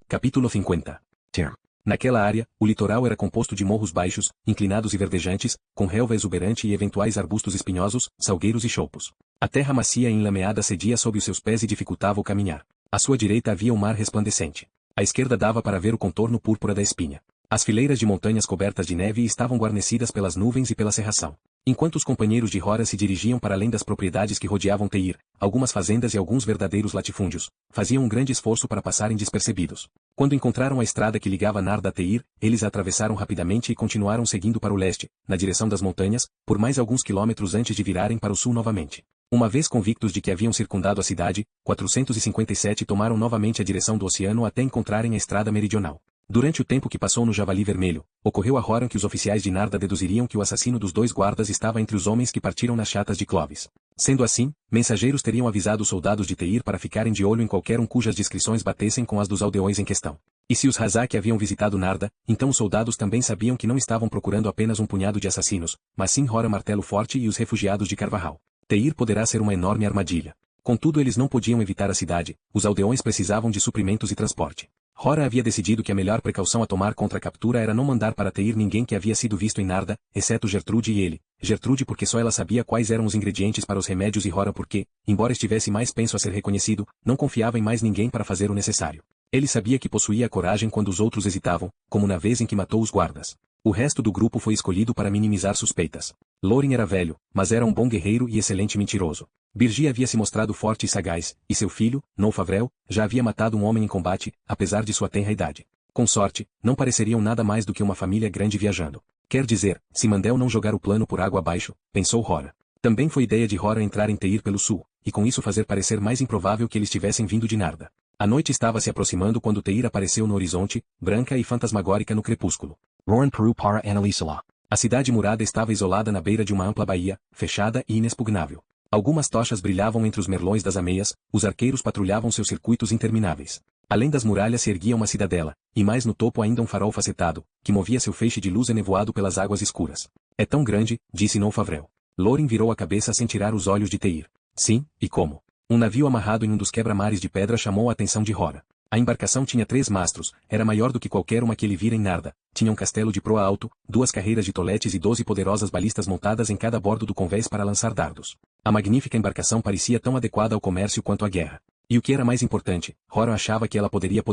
Capítulo 50. Term. Naquela área, o litoral era composto de morros baixos, inclinados e verdejantes, com relva exuberante e eventuais arbustos espinhosos, salgueiros e choupos. A terra macia e enlameada cedia sob os seus pés e dificultava o caminhar. À sua direita havia o mar resplandecente. À esquerda dava para ver o contorno púrpura da espinha. As fileiras de montanhas cobertas de neve estavam guarnecidas pelas nuvens e pela cerração. Enquanto os companheiros de Horan se dirigiam para além das propriedades que rodeavam Teir, algumas fazendas e alguns verdadeiros latifúndios, faziam um grande esforço para passarem despercebidos. Quando encontraram a estrada que ligava Narda a Teir, eles a atravessaram rapidamente e continuaram seguindo para o leste, na direção das montanhas, por mais alguns quilômetros antes de virarem para o sul novamente. Uma vez convictos de que haviam circundado a cidade, 457 tomaram novamente a direção do oceano até encontrarem a estrada meridional. Durante o tempo que passou no Javali Vermelho, ocorreu a Horan que os oficiais de Narda deduziriam que o assassino dos 2 guardas estava entre os homens que partiram nas chatas de Clovis. Sendo assim, mensageiros teriam avisado os soldados de Teir para ficarem de olho em qualquer um cujas descrições batessem com as dos aldeões em questão. E se os Hazak haviam visitado Narda, então os soldados também sabiam que não estavam procurando apenas um punhado de assassinos, mas sim Horan Martelo Forte e os refugiados de Carvajal. Teir poderá ser uma enorme armadilha. Contudo eles não podiam evitar a cidade, os aldeões precisavam de suprimentos e transporte. Horan havia decidido que a melhor precaução a tomar contra a captura era não mandar para Teir ninguém que havia sido visto em Narda, exceto Gertrude e ele. Gertrude porque só ela sabia quais eram os ingredientes para os remédios e Horan porque, embora estivesse mais penso a ser reconhecido, não confiava em mais ninguém para fazer o necessário. Ele sabia que possuía a coragem quando os outros hesitavam, como na vez em que matou os guardas. O resto do grupo foi escolhido para minimizar suspeitas. Loren era velho, mas era um bom guerreiro e excelente mentiroso. Birgi havia se mostrado forte e sagaz, e seu filho, Nolfavrel, já havia matado um homem em combate, apesar de sua tenra idade. Com sorte, não pareceriam nada mais do que uma família grande viajando. Quer dizer, se Mandel não jogar o plano por água abaixo, pensou Horan. Também foi ideia de Horan entrar em Teir pelo sul, e com isso fazer parecer mais improvável que eles tivessem vindo de Narda. A noite estava se aproximando quando Teir apareceu no horizonte, branca e fantasmagórica no crepúsculo. Roran Peru para Analisala. A cidade murada estava isolada na beira de uma ampla baía, fechada e inexpugnável. Algumas tochas brilhavam entre os merlões das ameias, os arqueiros patrulhavam seus circuitos intermináveis. Além das muralhas se erguia uma cidadela, e mais no topo ainda um farol facetado, que movia seu feixe de luz enevoado pelas águas escuras. É tão grande, disse Nolfavrel. Loren virou a cabeça sem tirar os olhos de Teir. Sim, e como? Um navio amarrado em um dos quebra-mares de pedra chamou a atenção de Horan. A embarcação tinha 3 mastros, era maior do que qualquer uma que ele vira em Narda, tinha um castelo de proa alto, 2 carreiras de toletes e 12 poderosas balistas montadas em cada bordo do convés para lançar dardos. A magnífica embarcação parecia tão adequada ao comércio quanto à guerra. E o que era mais importante, Horan achava que ela poderia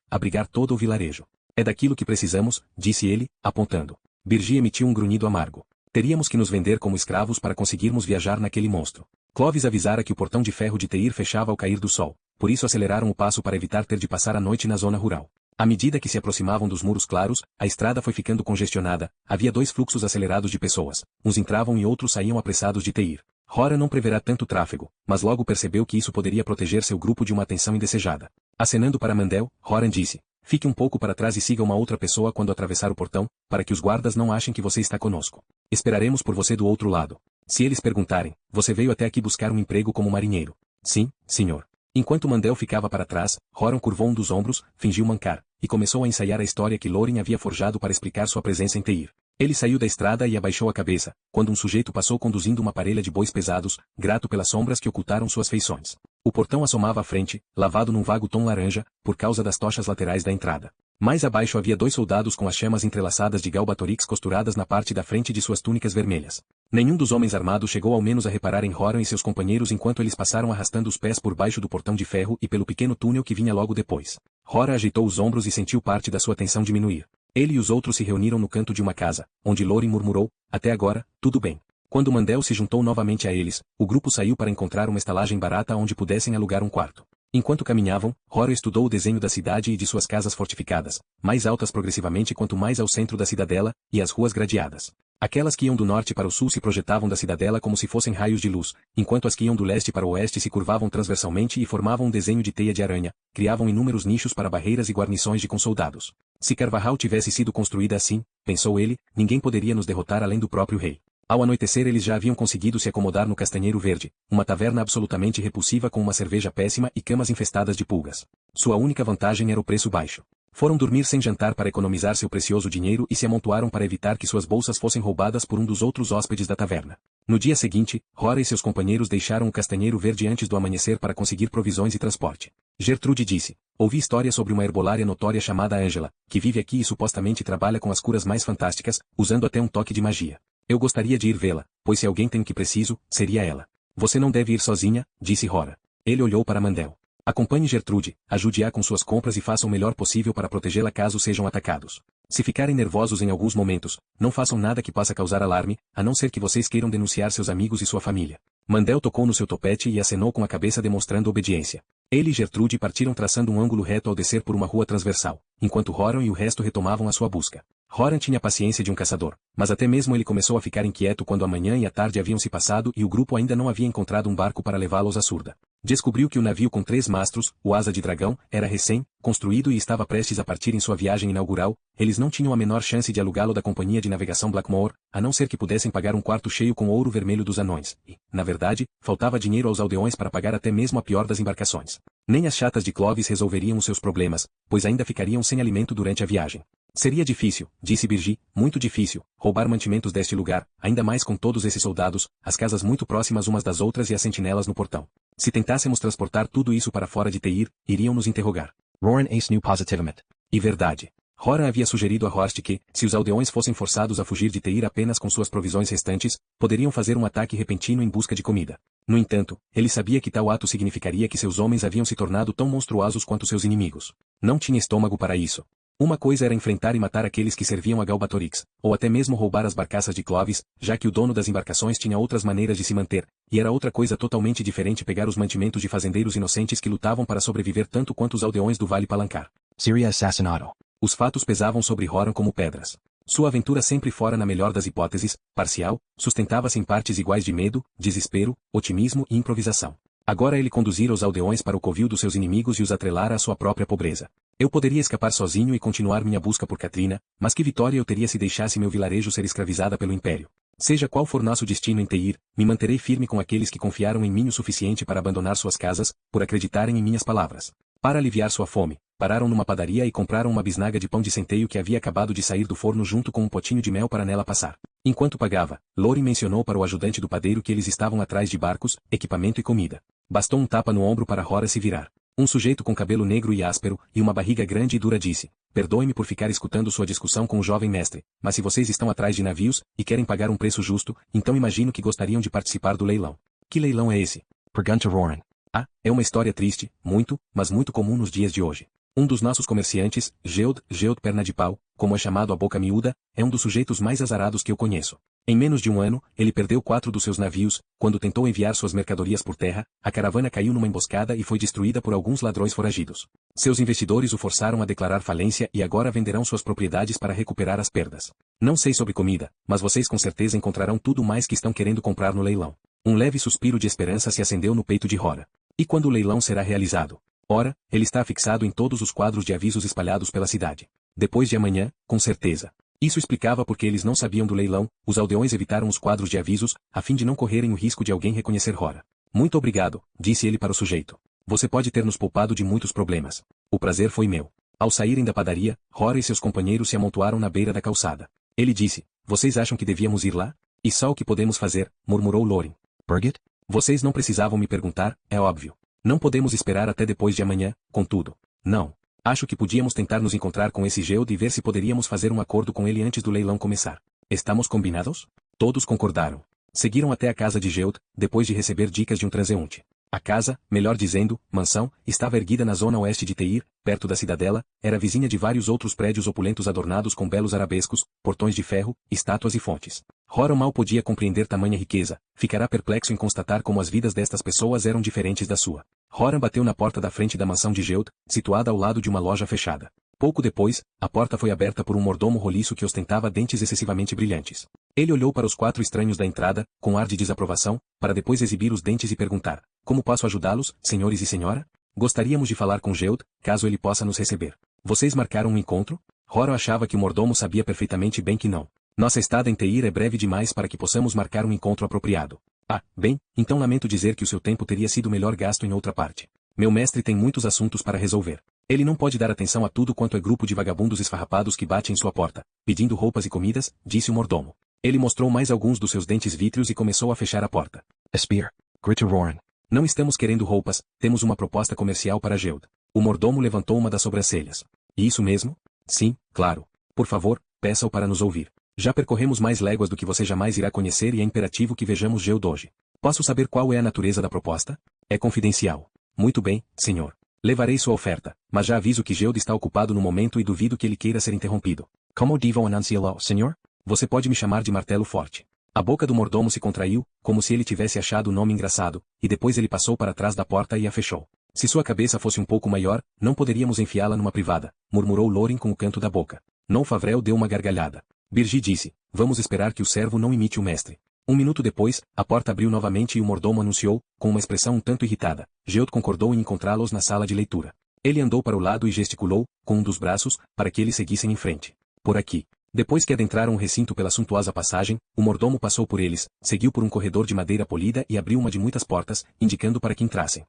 abrigar todo o vilarejo. É daquilo que precisamos, disse ele, apontando. Birgi emitiu um grunhido amargo. Teríamos que nos vender como escravos para conseguirmos viajar naquele monstro. Clovis avisara que o portão de ferro de Teir fechava ao cair do sol, por isso aceleraram o passo para evitar ter de passar a noite na zona rural. À medida que se aproximavam dos muros claros, a estrada foi ficando congestionada, havia 2 fluxos acelerados de pessoas, uns entravam e outros saíam apressados de Teir. Horan não preverá tanto tráfego, mas logo percebeu que isso poderia proteger seu grupo de uma atenção indesejada. Acenando para Mandel, Horan disse, fique um pouco para trás e siga uma outra pessoa quando atravessar o portão, para que os guardas não achem que você está conosco. Esperaremos por você do outro lado. Se eles perguntarem, você veio até aqui buscar um emprego como marinheiro. Sim, senhor. Enquanto Mandel ficava para trás, Horan curvou um dos ombros, fingiu mancar, e começou a ensaiar a história que Loren havia forjado para explicar sua presença em Teir. Ele saiu da estrada e abaixou a cabeça, quando um sujeito passou conduzindo uma parelha de bois pesados, grato pelas sombras que ocultaram suas feições. O portão assomava à frente, lavado num vago tom laranja, por causa das tochas laterais da entrada. Mais abaixo havia 2 soldados com as chamas entrelaçadas de galbatorix costuradas na parte da frente de suas túnicas vermelhas. Nenhum dos homens armados chegou ao menos a reparar em Horan e seus companheiros enquanto eles passaram arrastando os pés por baixo do portão de ferro e pelo pequeno túnel que vinha logo depois. Horan ajeitou os ombros e sentiu parte da sua tensão diminuir. Ele e os outros se reuniram no canto de uma casa, onde Loren murmurou, até agora, tudo bem. Quando Mandel se juntou novamente a eles, o grupo saiu para encontrar uma estalagem barata onde pudessem alugar um quarto. Enquanto caminhavam, Horan estudou o desenho da cidade e de suas casas fortificadas, mais altas progressivamente quanto mais ao centro da cidadela, e as ruas gradeadas. Aquelas que iam do norte para o sul se projetavam da cidadela como se fossem raios de luz, enquanto as que iam do leste para o oeste se curvavam transversalmente e formavam um desenho de teia de aranha, criavam inúmeros nichos para barreiras e guarnições de soldados. Se Carvajal tivesse sido construída assim, pensou ele, ninguém poderia nos derrotar além do próprio rei. Ao anoitecer eles já haviam conseguido se acomodar no Castanheiro Verde, uma taverna absolutamente repulsiva com uma cerveja péssima e camas infestadas de pulgas. Sua única vantagem era o preço baixo. Foram dormir sem jantar para economizar seu precioso dinheiro e se amontoaram para evitar que suas bolsas fossem roubadas por um dos outros hóspedes da taverna. No dia seguinte, Horan e seus companheiros deixaram o Castanheiro Verde antes do amanhecer para conseguir provisões e transporte. Gertrude disse, ouvi história sobre uma herbolária notória chamada Angela, que vive aqui e supostamente trabalha com as curas mais fantásticas, usando até um toque de magia. Eu gostaria de ir vê-la, pois se alguém tem o que preciso, seria ela. Você não deve ir sozinha, disse Horan. Ele olhou para Mandel. Acompanhe Gertrude, ajude-a com suas compras e faça o melhor possível para protegê-la caso sejam atacados. Se ficarem nervosos em alguns momentos, não façam nada que possa causar alarme, a não ser que vocês queiram denunciar seus amigos e sua família. Mandel tocou no seu topete e acenou com a cabeça demonstrando obediência. Ele e Gertrude partiram traçando um ângulo reto ao descer por uma rua transversal, enquanto Horan e o resto retomavam a sua busca. Horan tinha a paciência de um caçador, mas até mesmo ele começou a ficar inquieto quando a manhã e a tarde haviam se passado e o grupo ainda não havia encontrado um barco para levá-los à Surda. Descobriu que o navio com 3 mastros, o Asa de Dragão, era recém-construído e estava prestes a partir em sua viagem inaugural. Eles não tinham a menor chance de alugá-lo da companhia de navegação Blackmore, a não ser que pudessem pagar um quarto cheio com ouro vermelho dos anões, e, na verdade, faltava dinheiro aos aldeões para pagar até mesmo a pior das embarcações. Nem as chatas de Clovis resolveriam os seus problemas, pois ainda ficariam sem alimento durante a viagem. Seria difícil, disse Birgi, muito difícil, roubar mantimentos deste lugar, ainda mais com todos esses soldados, as casas muito próximas umas das outras e as sentinelas no portão. Se tentássemos transportar tudo isso para fora de Teir, iriam nos interrogar. Roran Ace knew positivamente. E verdade. Horan havia sugerido a Horst que, se os aldeões fossem forçados a fugir de Teir apenas com suas provisões restantes, poderiam fazer um ataque repentino em busca de comida. No entanto, ele sabia que tal ato significaria que seus homens haviam se tornado tão monstruosos quanto seus inimigos. Não tinha estômago para isso. Uma coisa era enfrentar e matar aqueles que serviam a Galbatorix, ou até mesmo roubar as barcaças de Clovis, já que o dono das embarcações tinha outras maneiras de se manter, e era outra coisa totalmente diferente pegar os mantimentos de fazendeiros inocentes que lutavam para sobreviver tanto quanto os aldeões do Vale Palancar. Seria assassinado. Os fatos pesavam sobre Horan como pedras. Sua aventura sempre fora na melhor das hipóteses, parcial, sustentava-se em partes iguais de medo, desespero, otimismo e improvisação. Agora ele conduzira os aldeões para o covil dos seus inimigos e os atrelara à sua própria pobreza. Eu poderia escapar sozinho e continuar minha busca por Katrina, mas que vitória eu teria se deixasse meu vilarejo ser escravizada pelo Império. Seja qual for nosso destino em Teir, me manterei firme com aqueles que confiaram em mim o suficiente para abandonar suas casas, por acreditarem em minhas palavras. Para aliviar sua fome, pararam numa padaria e compraram uma bisnaga de pão de centeio que havia acabado de sair do forno junto com um potinho de mel para nela passar. Enquanto pagava, Lorin mencionou para o ajudante do padeiro que eles estavam atrás de barcos, equipamento e comida. Bastou um tapa no ombro para Horan se virar. Um sujeito com cabelo negro e áspero, e uma barriga grande e dura disse: "Perdoe-me por ficar escutando sua discussão com o jovem mestre, mas se vocês estão atrás de navios, e querem pagar um preço justo, então imagino que gostariam de participar do leilão." "Que leilão é esse?" Pergunta Roran. "Ah, é uma história triste, muito, mas muito comum nos dias de hoje. Um dos nossos comerciantes, Geod Perna de Pau, como é chamado a boca miúda, é um dos sujeitos mais azarados que eu conheço. Em menos de um ano, ele perdeu 4 dos seus navios. Quando tentou enviar suas mercadorias por terra, a caravana caiu numa emboscada e foi destruída por alguns ladrões foragidos. Seus investidores o forçaram a declarar falência e agora venderão suas propriedades para recuperar as perdas. Não sei sobre comida, mas vocês com certeza encontrarão tudo mais que estão querendo comprar no leilão." Um leve suspiro de esperança se acendeu no peito de Horan. "E quando o leilão será realizado?" "Ora, ele está afixado em todos os quadros de avisos espalhados pela cidade. Depois de amanhã, com certeza." Isso explicava porque eles não sabiam do leilão. Os aldeões evitaram os quadros de avisos, a fim de não correrem o risco de alguém reconhecer Horan. "Muito obrigado", disse ele para o sujeito. "Você pode ter nos poupado de muitos problemas. O prazer foi meu." Ao saírem da padaria, Horan e seus companheiros se amontoaram na beira da calçada. Ele disse: "Vocês acham que devíamos ir lá?" "E só o que podemos fazer", murmurou Lorin. Birgit? "Vocês não precisavam me perguntar, é óbvio. Não podemos esperar até depois de amanhã, contudo. Não. Acho que podíamos tentar nos encontrar com esse Geod e ver se poderíamos fazer um acordo com ele antes do leilão começar. Estamos combinados?" Todos concordaram. Seguiram até a casa de Geod, depois de receber dicas de um transeunte. A casa, melhor dizendo, mansão, estava erguida na zona oeste de Teir, perto da cidadela, era vizinha de vários outros prédios opulentos adornados com belos arabescos, portões de ferro, estátuas e fontes. Horan mal podia compreender tamanha riqueza, ficará perplexo em constatar como as vidas destas pessoas eram diferentes da sua. Horan bateu na porta da frente da mansão de Geod, situada ao lado de uma loja fechada. Pouco depois, a porta foi aberta por um mordomo roliço que ostentava dentes excessivamente brilhantes. Ele olhou para os 4 estranhos da entrada, com ar de desaprovação, para depois exibir os dentes e perguntar: "Como posso ajudá-los, senhores e senhora? Gostaríamos de falar com Geod, caso ele possa nos receber." "Vocês marcaram um encontro?" Horan achava que o mordomo sabia perfeitamente bem que não. "Nossa estada em Teir é breve demais para que possamos marcar um encontro apropriado." "Ah, bem, então lamento dizer que o seu tempo teria sido melhor gasto em outra parte. Meu mestre tem muitos assuntos para resolver. Ele não pode dar atenção a tudo quanto é grupo de vagabundos esfarrapados que batem em sua porta, pedindo roupas e comidas", disse o mordomo. Ele mostrou mais alguns dos seus dentes vítreos e começou a fechar a porta. Spear. Gritou Roran. "Não estamos querendo roupas, temos uma proposta comercial para Geod." O mordomo levantou uma das sobrancelhas. "Isso mesmo?" "Sim, claro. Por favor, peça-o para nos ouvir. Já percorremos mais léguas do que você jamais irá conhecer e é imperativo que vejamos Geod hoje. Posso saber qual é a natureza da proposta?" "É confidencial." "Muito bem, senhor. Levarei sua oferta, mas já aviso que Geod está ocupado no momento e duvido que ele queira ser interrompido." "Como devo anunciá-lo, senhor?" "Você pode me chamar de Martelo Forte." A boca do mordomo se contraiu, como se ele tivesse achado o nome engraçado, e depois ele passou para trás da porta e a fechou. "Se sua cabeça fosse um pouco maior, não poderíamos enfiá-la numa privada", murmurou Lorin com o canto da boca. Non Favrel deu uma gargalhada. Birgi disse, vamos esperar que o servo não imite o mestre. Um minuto depois, a porta abriu novamente e o mordomo anunciou, com uma expressão um tanto irritada. Geot concordou em encontrá-los na sala de leitura. Ele andou para o lado e gesticulou, com um dos braços, para que eles seguissem em frente. Por aqui. Depois que adentraram o recinto pela suntuosa passagem, o mordomo passou por eles, seguiu por um corredor de madeira polida e abriu uma de muitas portas, indicando para que entrassem.